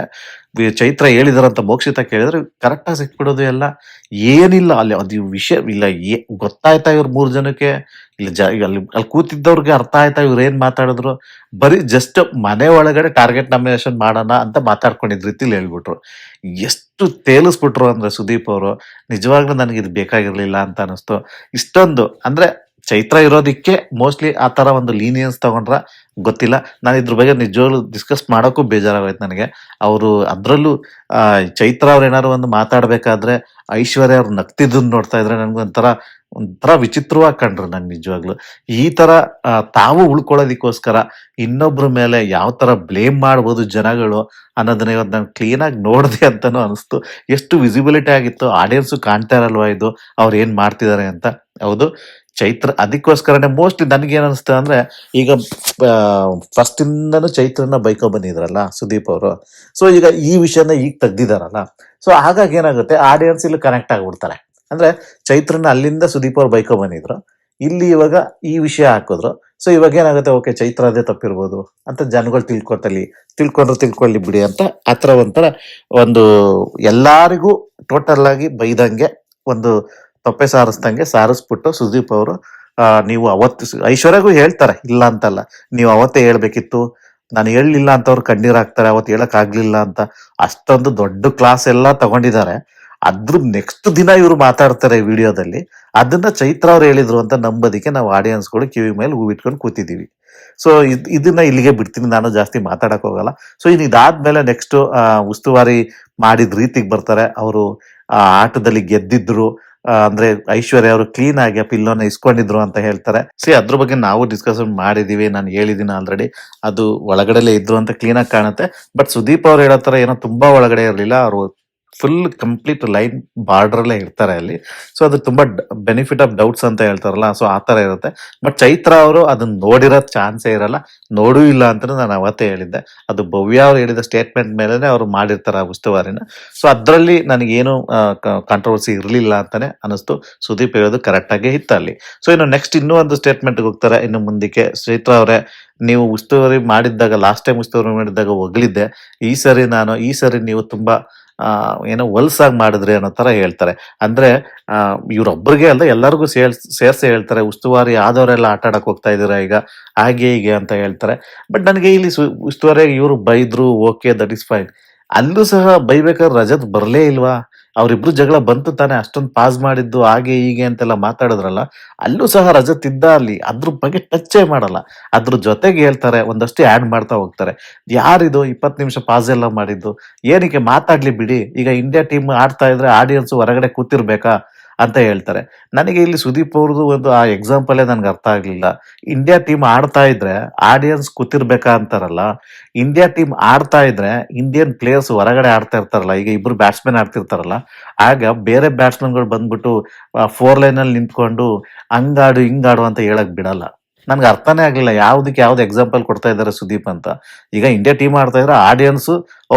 ಚೈತ್ರ ಹೇಳಿದಾರಂತ ಮೋಕ್ಷಿತ ಕೇಳಿದ್ರೆ ಕರೆಕ್ಟ್ ಆಗಿ ಸಿಕ್ಬಿಡೋದು ಎಲ್ಲ. ಏನಿಲ್ಲ ಅಲ್ಲಿ, ಅದು ವಿಷಯ ಇಲ್ಲ. ಗೊತ್ತಾಯ್ತಾ ಇವ್ರ 3 ಜನಕ್ಕೆ? ಇಲ್ಲ ಅಲ್ಲಿ ಕೂತಿದ್ದವ್ರಿಗೆ ಅರ್ಥ ಆಯ್ತಾ ಇವ್ರು ಏನ್ ಮಾತಾಡಿದ್ರು? ಬರೀ ಜಸ್ಟ್ ಮನೆ ಒಳಗಡೆ ಟಾರ್ಗೆಟ್ ನಾಮಿನೇಷನ್ ಮಾಡೋಣ ಅಂತ ಮಾತಾಡ್ಕೊಂಡಿದ್ ರೀತಿಲಿ ಹೇಳ್ಬಿಟ್ರು. ಎಷ್ಟು ತೇಲಿಸ್ಬಿಟ್ರು ಅಂದ್ರೆ ಸುದೀಪ್ ಅವರು, ನಿಜವಾಗ್ಲೂ ನನಗೆ ಇದು ಬೇಕಾಗಿರ್ಲಿಲ್ಲ ಅಂತ ಅನಿಸ್ತು. ಇಷ್ಟೊಂದು ಅಂದ್ರೆ ಚೈತ್ರ ಇರೋದಿಕ್ಕೆ ಮೋಸ್ಟ್ಲಿ ಆ ತರ ಒಂದು ಲೀನಿಯನ್ಸ್ ತಗೊಂಡ್ರ ಗೊತ್ತಿಲ್ಲ. ನಾನು ಇದ್ರ ಬಗ್ಗೆ ನಿಜವಾಗ್ಲೂ ಡಿಸ್ಕಸ್ ಮಾಡೋಕ್ಕೂ ಬೇಜಾರಾಗೋಯ್ತು ನನಗೆ. ಅವರು ಅದ್ರಲ್ಲೂ ಚೈತ್ರ ಅವ್ರು ಏನಾದ್ರು ಒಂದು ಮಾತಾಡ್ಬೇಕಾದ್ರೆ ಐಶ್ವರ್ಯ ಅವ್ರು ನಗ್ತಿದ್ದನ್ನ ನೋಡ್ತಾ ಇದ್ರೆ ನನ್ಗೊಂಥರ ಒಂಥರ ವಿಚಿತ್ರವಾಗಿ ಕಂಡ್ರು ನಂಗೆ ನಿಜವಾಗ್ಲು. ಈ ತರ ತಾವು ಉಳ್ಕೊಳ್ಳೋದಿಕ್ಕೋಸ್ಕರ ಇನ್ನೊಬ್ರ ಮೇಲೆ ಯಾವ ತರ ಬ್ಲೇಮ್ ಮಾಡ್ಬೋದು ಜನಗಳು ಅನ್ನೋದನ್ನ ಇವತ್ತು ನಾನು ಕ್ಲೀನ್ ಆಗಿ ನೋಡ್ದೆ ಅಂತಾನು ಅನಿಸ್ತು. ಎಷ್ಟು ವಿಸಿಬಿಲಿಟಿ ಆಗಿತ್ತು, ಆಡಿಯನ್ಸ್ ಕಾಣ್ತಾ ಇರಲ್ವಾ ಇದು ಅವ್ರು ಏನ್ ಮಾಡ್ತಿದ್ದಾರೆ ಅಂತ. ಹೌದು, ಚೈತ್ರ ಅದಕ್ಕೋಸ್ಕರನೇ ಮೋಸ್ಟ್ಲಿ ನನ್ಗೇನ್ ಅನಿಸ್ತು ಅಂದ್ರೆ, ಈಗ ಫಸ್ಟ್ ಇಂದನು ಚೈತ್ರನ ಬೈಕೋ ಬಂದಿದ್ರಲ್ಲ ಸುದೀಪ್ ಅವರು, ಸೊ ಈಗ ಈ ವಿಷಯನ ಈಗ ತೆಗ್ದಿದಾರಲ್ಲ, ಸೊ ಹಾಗಾಗಿ ಏನಾಗುತ್ತೆ ಆಡಿಯನ್ಸ್ ಇಲ್ಲಿ ಕನೆಕ್ಟ್ ಆಗ್ಬಿಡ್ತಾರೆ. ಅಂದ್ರೆ ಚೈತ್ರನ ಅಲ್ಲಿಂದ ಸುದೀಪ್ ಅವ್ರು ಬೈಕೋ ಬಂದಿದ್ರು, ಇಲ್ಲಿ ಇವಾಗ ಈ ವಿಷಯ ಹಾಕಿದ್ರು. ಸೊ ಇವಾಗ ಏನಾಗುತ್ತೆ, ಓಕೆ ಚೈತ್ರ ಅದೇ ತಪ್ಪಿರ್ಬೋದು ಅಂತ ಜನಗಳು ತಿಳ್ಕೊಳ್ಳಿ ಬಿಡಿ ಅಂತ ಆತರ ಒಂಥರ ಒಂದು ಎಲ್ಲಾರಿಗೂ ಟೋಟಲ್ ಆಗಿ ಬೈದಂಗೆ ಒಂದು ತೊಪ್ಪೆ ಸಾರಿಸ್ಬಿಟ್ಟು ಸುದೀಪ್ ಅವರು, ನೀವು ಅವತ್ತು ಐಶ್ವರ್ಯಗೂ ಹೇಳ್ತಾರೆ ಇಲ್ಲ ಅಂತಲ್ಲ, ನೀವು ಅವತ್ತೇ ಹೇಳ್ಬೇಕಿತ್ತು, ನಾನು ಹೇಳಲಿಲ್ಲ ಅಂತ ಅವ್ರು ಕಣ್ಣೀರ್ ಹಾಕ್ತಾರೆ, ಅವತ್ತು ಹೇಳಕ್ ಆಗ್ಲಿಲ್ಲ ಅಂತ. ಅಷ್ಟೊಂದು ದೊಡ್ಡ ಕ್ಲಾಸ್ ಎಲ್ಲ ತಗೊಂಡಿದ್ದಾರೆ. ಅದ್ರ ನೆಕ್ಸ್ಟ್ ದಿನ ಇವ್ರು ಮಾತಾಡ್ತಾರೆ ವಿಡಿಯೋದಲ್ಲಿ, ಅದನ್ನ ಚೈತ್ರ ಅವ್ರು ಹೇಳಿದ್ರು ಅಂತ ನಂಬೋದಿಕ್ಕೆ ನಾವು ಆಡಿಯನ್ಸ್ಗಳು ಕಿವಿ ಮೇಲೆ ಹೂವಿಟ್ಕೊಂಡು ಕೂತಿದೀವಿ. ಸೊ ಇದನ್ನ ಇಲ್ಲಿಗೆ ಬಿಡ್ತೀನಿ, ನಾನು ಜಾಸ್ತಿ ಮಾತಾಡಕ್ ಹೋಗಲ್ಲ. ಸೊ ಇದಾದ್ಮೇಲೆ ನೆಕ್ಸ್ಟ್ ಉಸ್ತುವಾರಿ ಮಾಡಿದ ರೀತಿಗೆ ಬರ್ತಾರೆ. ಅವರು ಆಟದಲ್ಲಿ ಗೆದ್ದಿದ್ರು, ಅಂದ್ರೆ ಐಶ್ವರ್ಯ ಅವರು ಕ್ಲೀನ್ ಆಗಿ ಆ ಪಿಲ್ಲೋನ ಇಸ್ಕೊಂಡಿದ್ರು ಅಂತ ಹೇಳ್ತಾರೆ. ಅದ್ರ ಬಗ್ಗೆ ನಾವು ಡಿಸ್ಕಷನ್ ಮಾಡಿದೀವಿ, ನಾನು ಹೇಳಿದೀನಿ ಆಲ್ರೆಡಿ. ಅದು ಒಳಗಡೆಲೆ ಇದ್ರು ಅಂತ ಕ್ಲೀನ್ ಆಗಿ ಕಾಣುತ್ತೆ. ಬಟ್ ಸುದೀಪ್ ಅವ್ರು ಹೇಳೋ ತರ ಏನೋ ತುಂಬಾ ಒಳಗಡೆ ಇರ್ಲಿಲ್ಲ, ಅವರು ಫುಲ್ ಕಂಪ್ಲೀಟ್ ಲೈನ್ ಬಾರ್ಡರ್ ಅಲ್ಲೇ ಇರ್ತಾರೆ ಅಲ್ಲಿ. ಸೊ ಅದು ತುಂಬಾ ಬೆನಿಫಿಟ್ ಆಫ್ ಡೌಟ್ಸ್ ಅಂತ ಹೇಳ್ತಾರಲ್ಲ, ಸೊ ಆ ತರ ಇರುತ್ತೆ. ಬಟ್ ಚೈತ್ರ ಅವರು ಅದನ್ನ ನೋಡಿರೋ ಚಾನ್ಸೇ ಇರಲ್ಲ, ನೋಡೂ ಇಲ್ಲ ಅಂತ ನಾನು ಅವತ್ತೇ ಹೇಳಿದ್ದೆ. ಅದು ಭವ್ಯ ಅವ್ರು ಹೇಳಿದ ಸ್ಟೇಟ್ಮೆಂಟ್ ಮೇಲೆ ಅವ್ರು ಮಾಡಿರ್ತಾರೆ ಆ ಉಸ್ತುವಾರಿನ. ಸೊ ಅದ್ರಲ್ಲಿ ನನಗೇನು ಕಾಂಟ್ರವರ್ಸಿ ಇರ್ಲಿಲ್ಲ ಅಂತಾನೆ ಅನಿಸ್ತು. ಸುದೀಪ್ ಹೇಳೋದು ಕರೆಕ್ಟ್ ಆಗೇ ಇತ್ತು ಅಲ್ಲಿ. ಸೊ ಇನ್ನು ನೆಕ್ಸ್ಟ್ ಇನ್ನೂ ಒಂದು ಸ್ಟೇಟ್ಮೆಂಟ್ ಹೋಗ್ತಾರೆ ಇನ್ನು ಮುಂದಕ್ಕೆ. ಚೈತ್ರ ಅವರೇ, ನೀವು ಉಸ್ತುವಾರಿ ಮಾಡಿದ್ದಾಗ, ಲಾಸ್ಟ್ ಟೈಮ್ ಉಸ್ತುವಾರಿ ಮಾಡಿದ್ದಾಗ ಹೊಗಳಿದ್ದೆ, ಈ ಸರಿ ನೀವು ತುಂಬಾ ಏನೋ ಹೊಲ್ಸಾಗಿ ಮಾಡಿದ್ರಿ ಅನ್ನೋ ತರ ಹೇಳ್ತಾರೆ. ಅಂದ್ರೆ ಇವ್ರೊಬ್ರಿಗೆ ಅಲ್ಲ ಎಲ್ಲರಿಗೂ ಸೇರ್ಸಿ ಹೇಳ್ತಾರೆ, ಉಸ್ತುವಾರಿ ಆದವರೆಲ್ಲ ಆಟ ಆಡಕ್ ಹೋಗ್ತಾ ಇದೀರಾ ಈಗ, ಹಾಗೆ ಹೀಗೆ ಅಂತ ಹೇಳ್ತಾರೆ. ಬಟ್ ನನಗೆ ಇಲ್ಲಿ ಉಸ್ತುವಾರಿ ಇವ್ರು ಬೈದ್ರು, ಓಕೆ ದಟ್ ಇಸ್ ಫೈನ್. ಅಲ್ಲೂ ಸಹ ಬೈಬೇಕಾದ್ರೆ ರಜತ್ ಬರ್ಲೇ ಇಲ್ವಾ? ಅವ್ರಿಬ್ರು ಜಗಳ ಬಂತು ತಾನೆ, ಅಷ್ಟೊಂದು ಪಾಸ್ ಮಾಡಿದ್ದು ಹಾಗೆ ಹೀಗೆ ಅಂತೆಲ್ಲ ಮಾತಾಡಿದ್ರಲ್ಲ, ಅಲ್ಲೂ ಸಹ ರಜತ್ ಇದ್ದ ಅಲ್ಲಿ, ಅದ್ರ ಬಗ್ಗೆ ಟಚ್ಚೇ ಮಾಡಲ್ಲ. ಅದ್ರ ಜೊತೆಗೆ ಹೇಳ್ತಾರೆ, ಒಂದಷ್ಟು ಆಡ್ ಮಾಡ್ತಾ ಹೋಗ್ತಾರೆ. ಯಾರಿದು 20 ನಿಮಿಷ ಪಾಸ್ ಎಲ್ಲ ಮಾಡಿದ್ದು? ಏನಕ್ಕೆ ಮಾತಾಡ್ಲಿ ಬಿಡಿ, ಈಗ ಇಂಡಿಯಾ ಟೀಮ್ ಆಡ್ತಾ ಇದ್ರೆ ಆಡಿಯನ್ಸ್ ಹೊರಗಡೆ ಕೂತಿರ್ಬೇಕಾ ಅಂತ ಹೇಳ್ತಾರೆ. ನನಗೆ ಇಲ್ಲಿ ಸುದೀಪ್ ಅವ್ರದ್ದು ಒಂದು ಆ ಎಕ್ಸಾಂಪಲೇ ನನ್ಗೆ ಅರ್ಥ ಆಗ್ಲಿಲ್ಲ. ಇಂಡಿಯಾ ಟೀಮ್ ಆಡ್ತಾ ಇದ್ರೆ ಆಡಿಯನ್ಸ್ ಕೂತಿರ್ಬೇಕಾ ಅಂತಾರಲ್ಲ, ಇಂಡಿಯಾ ಟೀಮ್ ಆಡ್ತಾ ಇದ್ರೆ ಇಂಡಿಯನ್ ಪ್ಲೇಯರ್ಸ್ ಹೊರಗಡೆ ಆಡ್ತಾ ಇರ್ತಾರಲ್ಲ, ಈಗ ಇಬ್ರು ಬ್ಯಾಟ್ಸ್ಮನ್ ಆಡ್ತಿರ್ತಾರಲ್ಲ, ಆಗ ಬೇರೆ ಬ್ಯಾಟ್ಸ್ಮನ್ಗಳು ಬಂದ್ಬಿಟ್ಟು 4 ಲೈನ್ ಅಲ್ಲಿ ನಿಂತ್ಕೊಂಡು ಹಂಗಾಡು ಹಿಂಗಾಡು ಅಂತ ಹೇಳಕ್ ಬಿಡಲ್ಲ. ನನ್ಗೆ ಅರ್ಥನೇ ಆಗ್ಲಿಲ್ಲ ಯಾವ್ದು ಎಕ್ಸಾಂಪಲ್ ಕೊಡ್ತಾ ಇದ್ದಾರೆ ಸುದೀಪ್ ಅಂತ. ಈಗ ಇಂಡಿಯಾ ಟೀಮ್ ಆಡ್ತಾ ಇದ್ರೆ ಆಡಿಯನ್ಸ್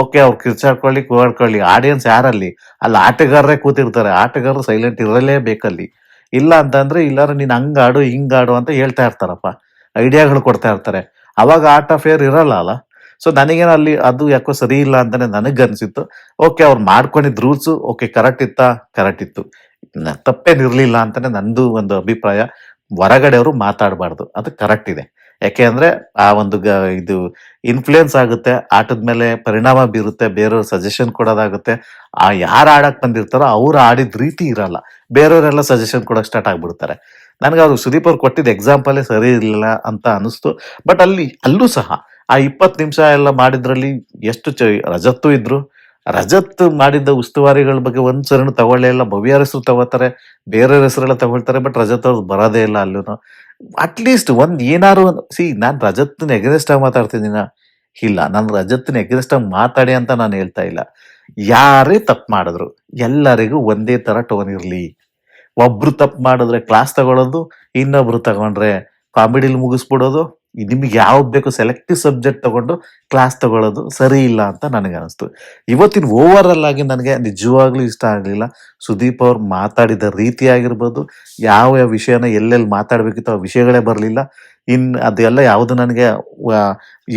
ಓಕೆ, ಅವ್ರು ಕಿರ್ಚಾಡ್ಕೊಳ್ಳಿ ಕೂಗಾಡ್ಕೊಳ್ಳಿ, ಆಡಿಯನ್ಸ್ ಯಾರಲ್ಲಿ? ಅಲ್ಲಿ ಆಟಗಾರರೇ ಕೂತಿರ್ತಾರೆ, ಆಟಗಾರರು ಸೈಲೆಂಟ್ ಇರಲೇಬೇಕಲ್ಲಿ. ಇಲ್ಲ ಅಂತಂದ್ರೆ ಇಲ್ಲಾರ ನೀನ್ ಹಂಗಾಡು ಹಿಂಗಾಡು ಅಂತ ಹೇಳ್ತಾ ಇರ್ತಾರಪ್ಪ, ಐಡಿಯಾಗಳು ಕೊಡ್ತಾ ಇರ್ತಾರೆ. ಅವಾಗ ಆಟ ಫೇರ್ ಇರಲ್ಲ ಅಲ್ಲ. ಸೊ ನನಗೇನು ಅಲ್ಲಿ ಅದು ಯಾಕೋ ಸರಿ ಇಲ್ಲ ಅಂತಾನೆ ನನಗ್ ಅನ್ಸಿತ್ತು. ಓಕೆ, ಅವ್ರು ಮಾಡ್ಕೊಂಡಿದ್ ರೂಲ್ಸ್ ಓಕೆ ಕರೆಕ್ಟ್ ಇತ್ತು, ತಪ್ಪೇನಿರ್ಲಿಲ್ಲ ಅಂತಾನೆ ನಂದು ಒಂದು ಅಭಿಪ್ರಾಯ. ಹೊರಗಡೆ ಅವರು ಮಾತಾಡಬಾರ್ದು, ಅದು ಕರೆಕ್ಟ್ ಇದೆ. ಯಾಕೆ ಅಂದ್ರೆ ಆ ಒಂದು ಇದು ಇನ್ಫ್ಲೂಯೆನ್ಸ್ ಆಗುತ್ತೆ, ಆಟದ ಮೇಲೆ ಪರಿಣಾಮ ಬೀರುತ್ತೆ, ಬೇರೆಯವ್ರ ಸಜೆಷನ್ ಕೊಡೋದಾಗುತ್ತೆ. ಯಾರು ಆಡಕ್ ಬಂದಿರ್ತಾರೋ ಅವ್ರು ಆಡಿದ ರೀತಿ ಇರಲ್ಲ, ಬೇರೆಯವರೆಲ್ಲ ಸಜೆಷನ್ ಕೊಡಕ್ ಸ್ಟಾರ್ಟ್ ಆಗ್ಬಿಡ್ತಾರೆ. ನನಗೆ ಅವ್ರು ಸುದೀಪ್ ಅವ್ರು ಕೊಟ್ಟಿದ್ದ ಎಕ್ಸಾಂಪಲೇ ಸರಿ ಇರಲಿಲ್ಲ ಅಂತ ಅನಿಸ್ತು. ಬಟ್ ಅಲ್ಲೂ ಸಹ ಆ 20 ನಿಮಿಷ ಎಲ್ಲ ಮಾಡಿದ್ರಲ್ಲಿ ಎಷ್ಟು ರಜತ್ತು ಇದ್ರು. ರಜತ್ ಮಾಡಿದ್ದ ಉಸ್ತುವಾರಿಗಳ ಬಗ್ಗೆ ಒಂದ್ಸರಿನೂ ತಗೊಳ್ಳೇ ಇಲ್ಲ. ಭವ್ಯರ ಹೆಸರು ತಗೋತಾರೆ, ಬೇರೆಯವ್ರ ಹೆಸರೆಲ್ಲ ತಗೊಳ್ತಾರೆ. ಬಟ್ ರಜತ್ ಅವ್ರು ಬರೋದೇ ಇಲ್ಲ ಅಲ್ಲೂನು. ಅಟ್ಲೀಸ್ಟ್ ಒಂದ್ ಏನಾರು ನಾನ್ ರಜತ್ನ ಎಗನೆಸ್ಟ್ ಆಗಿ ಮಾತಾಡ್ತಿದ್ದೀನ? ಇಲ್ಲ. ನಾನು ರಜತ್ನ ಎಗನೆಸ್ಟ್ ಆಗಿ ಮಾತಾಡಿ ಅಂತ ನಾನು ಹೇಳ್ತಾ ಇಲ್ಲ. ಯಾರೇ ತಪ್ಪು ಮಾಡಿದ್ರು ಎಲ್ಲರಿಗೂ ಒಂದೇ ತರ ಟೋನ್ ಇರ್ಲಿ. ಒಬ್ರು ತಪ್ಪು ಮಾಡಿದ್ರೆ ಕ್ಲಾಸ್ ತಗೊಳ್ಳೋದು, ಇನ್ನೊಬ್ರು ತಗೊಂಡ್ರೆ ಕಾಮಿಡಿಲಿ ಮುಗಿಸ್ಬಿಡೋದು. ನಿಮ್ಗೆ ಯಾವ್ದು ಬೇಕು ಸೆಲೆಕ್ಟಿವ್ ಸಬ್ಜೆಕ್ಟ್ ತಗೊಂಡು ಕ್ಲಾಸ್ ತಗೊಳ್ಳೋದು ಸರಿ ಇಲ್ಲ ಅಂತ ನನಗನ್ನಿಸ್ತು. ಇವತ್ತಿನ ಓವರ್ ಆಗಿ ನನಗೆ ನಿಜವಾಗ್ಲೂ ಇಷ್ಟ ಆಗ್ಲಿಲ್ಲ. ಸುದೀಪ್ ಅವ್ರು ಮಾತಾಡಿದ ರೀತಿ ಆಗಿರ್ಬೋದು, ಯಾವ ಯಾವ ವಿಷಯನ ಎಲ್ಲೆಲ್ಲಿ ಮಾತಾಡ್ಬೇಕಿತ್ತು ಆ ವಿಷಯಗಳೇ ಬರಲಿಲ್ಲ. ಅದೆಲ್ಲ ಯಾವುದು ನನಗೆ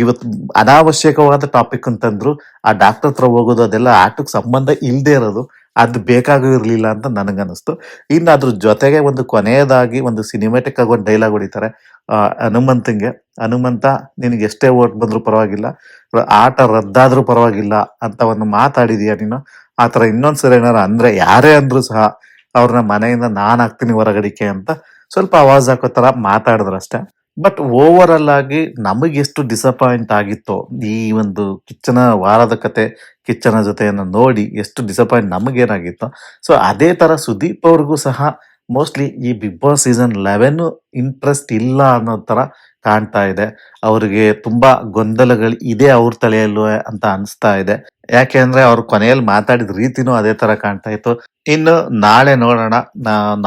ಇವತ್ತು ಅನಾವಶ್ಯಕವಾದ ಟಾಪಿಕ್ ಅಂತಂದ್ರು. ಆ ಡಾಕ್ಟರ್ ಹತ್ರ ಹೋಗೋದು ಅದೆಲ್ಲ ಆಟಕ್ಕೆ ಸಂಬಂಧ ಇಲ್ಲದೆ ಇರೋದು, ಅದು ಬೇಕಾಗೂ ಇರ್ಲಿಲ್ಲ ಅಂತ ನನಗನ್ನಿಸ್ತು. ಇನ್ನು ಅದ್ರ ಜೊತೆಗೆ ಒಂದು ಕೊನೆಯದಾಗಿ ಒಂದು ಸಿನಿಮ್ಯಾಟಿಕ್ ಆಗಿ ಒಂದು ಡೈಲಾಗ್ ಹೊಡಿತಾರೆ ಹನುಮಂತಂಗೆ. ಹನುಮಂತ, ನಿನಗೆ ಎಷ್ಟೇ ಓಟ್ ಬಂದ್ರು ಪರವಾಗಿಲ್ಲ, ಆಟ ರದ್ದಾದ್ರೂ ಪರವಾಗಿಲ್ಲ ಅಂತ ಒಂದು ಮಾತಾಡಿದೀಯ ನೀನು. ಆತರ ಇನ್ನೊಂದ್ಸರಿ ಏನಾರ ಅಂದ್ರೆ ಯಾರೇ ಅಂದ್ರು ಸಹ ಅವ್ರನ್ನ ಮನೆಯಿಂದ ನಾನ್ ಹಾಕ್ತೀನಿ ಹೊರಗಡಿಕೆ ಅಂತ ಸ್ವಲ್ಪ ಆವಾಜ್ ಹಾಕೋ ತರ ಮಾತಾಡಿದ್ರಷ್ಟೇ. ಬಟ್ ಓವರ್ ಆಗಿ ನಮಗೆ ಎಷ್ಟು ಡಿಸಪಾಯಿಂಟ್ ಆಗಿತ್ತೋ ಈ ಒಂದು ಕಿಚ್ಚನ ವಾರದ ಕತೆ, ಕಿಚ್ಚನ ಜೊತೆಯನ್ನು ನೋಡಿ ಎಷ್ಟು ಡಿಸಪಾಯಿಂಟ್ ನಮಗೇನಾಗಿತ್ತು, ಸೊ ಅದೇ ತರ ಸುದೀಪ್ ಅವ್ರಿಗೂ ಸಹ ಮೋಸ್ಟ್ಲಿ ಈ ಬಿಗ್ ಬಾಸ್ ಸೀಸನ್ 11 ಇಂಟ್ರೆಸ್ಟ್ ಇಲ್ಲ ಅನ್ನೋ ತರ ಕಾಣ್ತಾ ಇದೆ. ಅವ್ರಿಗೆ ತುಂಬಾ ಗೊಂದಲಗಳು ಇದೆ ಅವ್ರ ತಲೆಯಲ್ಲೂ ಅಂತ ಅನಿಸ್ತಾ ಇದೆ. ಯಾಕೆ ಅಂದ್ರೆ ಅವ್ರು ಕೊನೆಯಲ್ಲಿ ಮಾತಾಡಿದ ರೀತಿನೂ ಅದೇ ತರ ಕಾಣ್ತಾ ಇತ್ತು. ಇನ್ನು ನಾಳೆ ನೋಡೋಣ.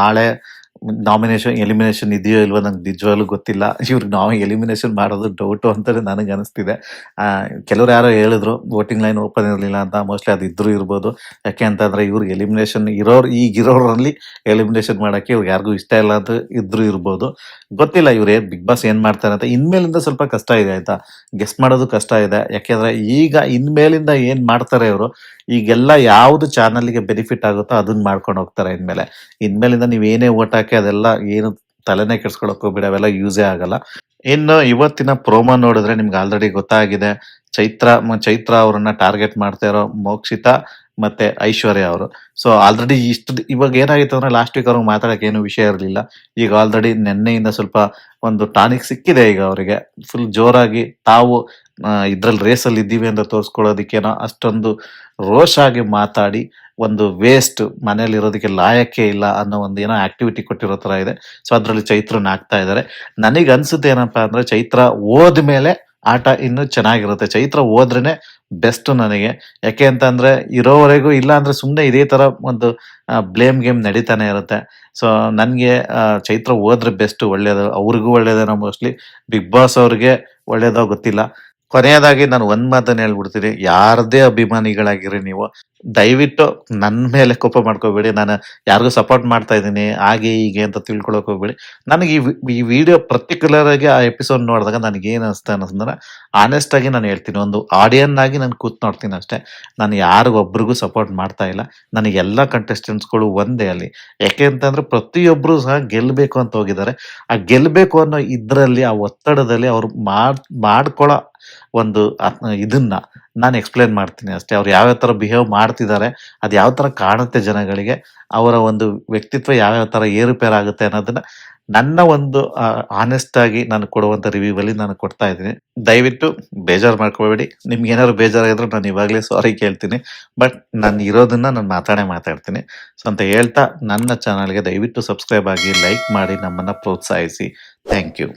ನಾಳೆ ನಾಮಿನೇಷನ್ ಎಲಿಮಿನೇಷನ್ ಇದೆಯೋ ಇಲ್ವೋ ನಂಗೆ ನಿಜವಾಗ್ಲೂ ಗೊತ್ತಿಲ್ಲ. ಇವ್ರಿಗೆ ನಾವು ಎಲಿಮಿನೇಷನ್ ಮಾಡೋದು ಡೌಟು ಅಂತಾನೆ ನನಗೆ ಅನಿಸ್ತಿದೆ. ಕೆಲವ್ರು ಯಾರೋ ಹೇಳಿದ್ರು ವೋಟಿಂಗ್ ಲೈನ್ ಓಪನ್ ಇರಲಿಲ್ಲ ಅಂತ. ಮೋಸ್ಟ್ಲಿ ಅದು ಇದ್ರೂ ಇರ್ಬೋದು. ಯಾಕೆ ಅಂತಂದ್ರೆ ಇವ್ರಿಗೆ ಎಲಿಮಿನೇಷನ್ ಈಗಿರೋರಲ್ಲಿ ಎಲಿಮಿನೇಷನ್ ಮಾಡಕ್ಕೆ ಇವ್ರಿಗೆ ಯಾರಿಗೂ ಇಷ್ಟ ಇಲ್ಲ ಅಂತ ಇದ್ರೂ ಇರ್ಬೋದು. ಗೊತ್ತಿಲ್ಲ ಇವ್ರು ಬಿಗ್ ಬಾಸ್ ಏನ್ ಮಾಡ್ತಾರೆ ಅಂತ. ಇನ್ಮೇಲಿಂದ ಸ್ವಲ್ಪ ಕಷ್ಟ ಇದೆ ಆಯ್ತಾ, ಗೆಸ್ ಮಾಡೋದು ಕಷ್ಟ ಇದೆ. ಯಾಕೆಂದ್ರೆ ಈಗ ಇನ್ಮೇಲಿಂದ ಏನ್ ಮಾಡ್ತಾರೆ ಇವರು, ಈಗೆಲ್ಲ ಯಾವ್ದು ಚಾನಲ್ಗೆ ಬೆನಿಫಿಟ್ ಆಗುತ್ತೋ ಅದನ್ನ ಮಾಡ್ಕೊಂಡು ಹೋಗ್ತಾರೆ. ಇನ್ಮೇಲಿಂದ ನೀವೇನೇ ಓಟ್ ಹಾಕಿ ಅದೆಲ್ಲ ಏನು ತಲೆನೇ ಕೆಡ್ಸ್ಕೊಳಕ್ ಹೋಗ್ಬೇಡಿ, ಅವೆಲ್ಲ ಯೂಸೇ ಆಗಲ್ಲ. ಇನ್ನು ಇವತ್ತಿನ ಪ್ರೋಮೋ ನೋಡಿದ್ರೆ ನಿಮ್ಗೆ ಆಲ್ರೆಡಿ ಗೊತ್ತಾಗಿದೆ. ಚೈತ್ರ ಅವರನ್ನ ಟಾರ್ಗೆಟ್ ಮಾಡ್ತಾ ಇರೋ ಮೋಕ್ಷಿತಾ ಮತ್ತೆ ಐಶ್ವರ್ಯ ಅವರು. ಸೊ ಆಲ್ರೆಡಿ ಇವಾಗ ಏನಾಗಿತ್ತು ಅಂದ್ರೆ ಲಾಸ್ಟ್ ವೀಕ್ ಅವ್ರಿಗೆ ಮಾತಾಡಕ್ಕೆ ಏನು ವಿಷಯ ಇರಲಿಲ್ಲ. ಈಗ ಆಲ್ರೆಡಿ ನಿನ್ನೆಯಿಂದ ಸ್ವಲ್ಪ ಒಂದು ಟಾನಿಕ್ ಸಿಕ್ಕಿದೆ ಈಗ ಅವರಿಗೆ. ಫುಲ್ ಜೋರಾಗಿ ತಾವು ಇದ್ರಲ್ಲಿ ರೇಸಲ್ಲಿ ಇದ್ದೀವಿ ಅಂತ ತೋರಿಸ್ಕೊಳ್ಳೋದಕ್ಕೇನೋ ಅಷ್ಟೊಂದು ರೋಷ್ ಆಗಿ ಮಾತಾಡಿ ಒಂದು ವೇಸ್ಟ್, ಮನೇಲಿ ಇರೋದಕ್ಕೆ ಲಾಯಕ್ಕೆ ಇಲ್ಲ ಅನ್ನೋ ಒಂದು ಏನೋ ಆಕ್ಟಿವಿಟಿ ಕೊಟ್ಟಿರೋ ತರ ಇದೆ. ಸೊ ಅದ್ರಲ್ಲಿ ಚೈತ್ರನ ಹಾಕ್ತಾ ಇದ್ದಾರೆ. ನನಗೆ ಅನ್ಸುತ್ತೆ ಏನಪ್ಪಾ ಅಂದ್ರೆ ಚೈತ್ರ ಹೋದ್ಮೇಲೆ ಆಟ ಇನ್ನೂ ಚೆನ್ನಾಗಿರುತ್ತೆ. ಚೈತ್ರ ಹೋದ್ರೇನೆ ಬೆಸ್ಟ್ ನನಗೆ. ಯಾಕೆ ಅಂತ ಅಂದ್ರೆ ಇರೋವರೆಗೂ ಇಲ್ಲ ಅಂದ್ರೆ ಸುಮ್ಮನೆ ಇದೇ ತರ ಒಂದು ಬ್ಲೇಮ್ ಗೇಮ್ ನಡೀತಾನೆ ಇರುತ್ತೆ. ಸೊ ನನ್ಗೆ ಚೈತ್ರ ಹೋದ್ರೆ ಬೆಸ್ಟ್, ಒಳ್ಳೇದು. ಅವ್ರಿಗೂ ಒಳ್ಳೇದೇನೋ ಮೋಸ್ಟ್ಲಿ, ಬಿಗ್ ಬಾಸ್ ಅವ್ರಿಗೆ ಒಳ್ಳೇದೋ ಗೊತ್ತಿಲ್ಲ. ಕೊನೆಯದಾಗಿ ನಾನು ಒಂದ್ ಮಾತನ್ನ ಹೇಳ್ಬಿಡ್ತೀನಿ, ಯಾರದೇ ಅಭಿಮಾನಿಗಳಾಗಿರಿ ನೀವು, ದಯವಿಟ್ಟು ನನ್ನ ಮೇಲೆ ಕೋಪ ಮಾಡ್ಕೋಬೇಡಿ. ನಾನು ಯಾರಿಗೂ ಸಪೋರ್ಟ್ ಮಾಡ್ತಾ ಇದ್ದೀನಿ ಹಾಗೆ ಹೀಗೆ ಅಂತ ತಿಳ್ಕೊಳಕ್ ಹೋಗ್ಬೇಡಿ. ನನಗೆ ಈ ವಿಡಿಯೋ ಪರ್ಟಿಕ್ಯುಲರ್ ಆಗಿ ಆ ಎಪಿಸೋಡ್ ನೋಡಿದಾಗ ನನಗೆ ಏನ್ ಅನಿಸ್ತಾ ಅನ್ನೋದನ್ನ ಆನೆಸ್ಟ್ ಆಗಿ ನಾನು ಹೇಳ್ತೀನಿ. ಒಂದು ಆಡಿಯನ್ ಆಗಿ ನಾನು ಕೂತ್ ನೋಡ್ತೀನಿ ಅಷ್ಟೇ. ನಾನು ಯಾರಿಗೊಬ್ರಿಗೂ ಸಪೋರ್ಟ್ ಮಾಡ್ತಾ ಇಲ್ಲ. ನನಗೆ ಎಲ್ಲ ಕಂಟೆಸ್ಟೆಂಟ್ಸ್ಗಳು ಒಂದೇ ಅಲ್ಲಿ. ಯಾಕೆ ಅಂತಂದ್ರೆ ಪ್ರತಿಯೊಬ್ರು ಸಹ ಗೆಲ್ಬೇಕು ಅಂತ ಹೋಗಿದ್ದಾರೆ. ಆ ಗೆಲ್ಬೇಕು ಅನ್ನೋ ಇದ್ರಲ್ಲಿ, ಆ ಒತ್ತಡದಲ್ಲಿ ಅವ್ರು ಮಾಡ್ಕೊಳ್ಳೋ ಒಂದು ಇದನ್ನ ನಾನು ಎಕ್ಸ್ಪ್ಲೇನ್ ಮಾಡ್ತೀನಿ ಅಷ್ಟೇ. ಅವ್ರು ಯಾವ್ಯಾವ ತರ ಬಿಹೇವ್ ಮಾಡ್ತಿದ್ದಾರೆ, ಅದು ಯಾವ ತರ ಕಾಣುತ್ತೆ ಜನಗಳಿಗೆ, ಅವರ ಒಂದು ವ್ಯಕ್ತಿತ್ವ ಯಾವ್ಯಾವ ತರ ಏರುಪೇರು ಆಗುತ್ತೆ ಅನ್ನೋದನ್ನ ನನ್ನ ಒಂದು ಆನೆಸ್ಟ್ ಆಗಿ ನಾನು ಕೊಡುವಂತ ರಿವ್ಯೂ ಅಲ್ಲಿ ನಾನು ಕೊಡ್ತಾ ಇದ್ದೀನಿ. ದಯವಿಟ್ಟು ಬೇಜಾರು ಮಾಡ್ಕೋಬೇಡಿ. ನಿಮ್ಗೆ ಏನಾದ್ರು ಬೇಜಾರಾಗಿದ್ರು ನಾನು ಇವಾಗಲೇ ಸಾರಿ ಕೇಳ್ತೀನಿ. ಬಟ್ ನಾನು ಇರೋದನ್ನ ನಾನು ಮಾತಾಡ್ತೀನಿ. ಸೊ ಅಂತ ಹೇಳ್ತಾ ನನ್ನ ಚಾನಲ್ಗೆ ದಯವಿಟ್ಟು ಸಬ್ಸ್ಕ್ರೈಬ್ ಆಗಿ, ಲೈಕ್ ಮಾಡಿ, ನಮ್ಮನ್ನ ಪ್ರೋತ್ಸಾಹಿಸಿ. Thank you.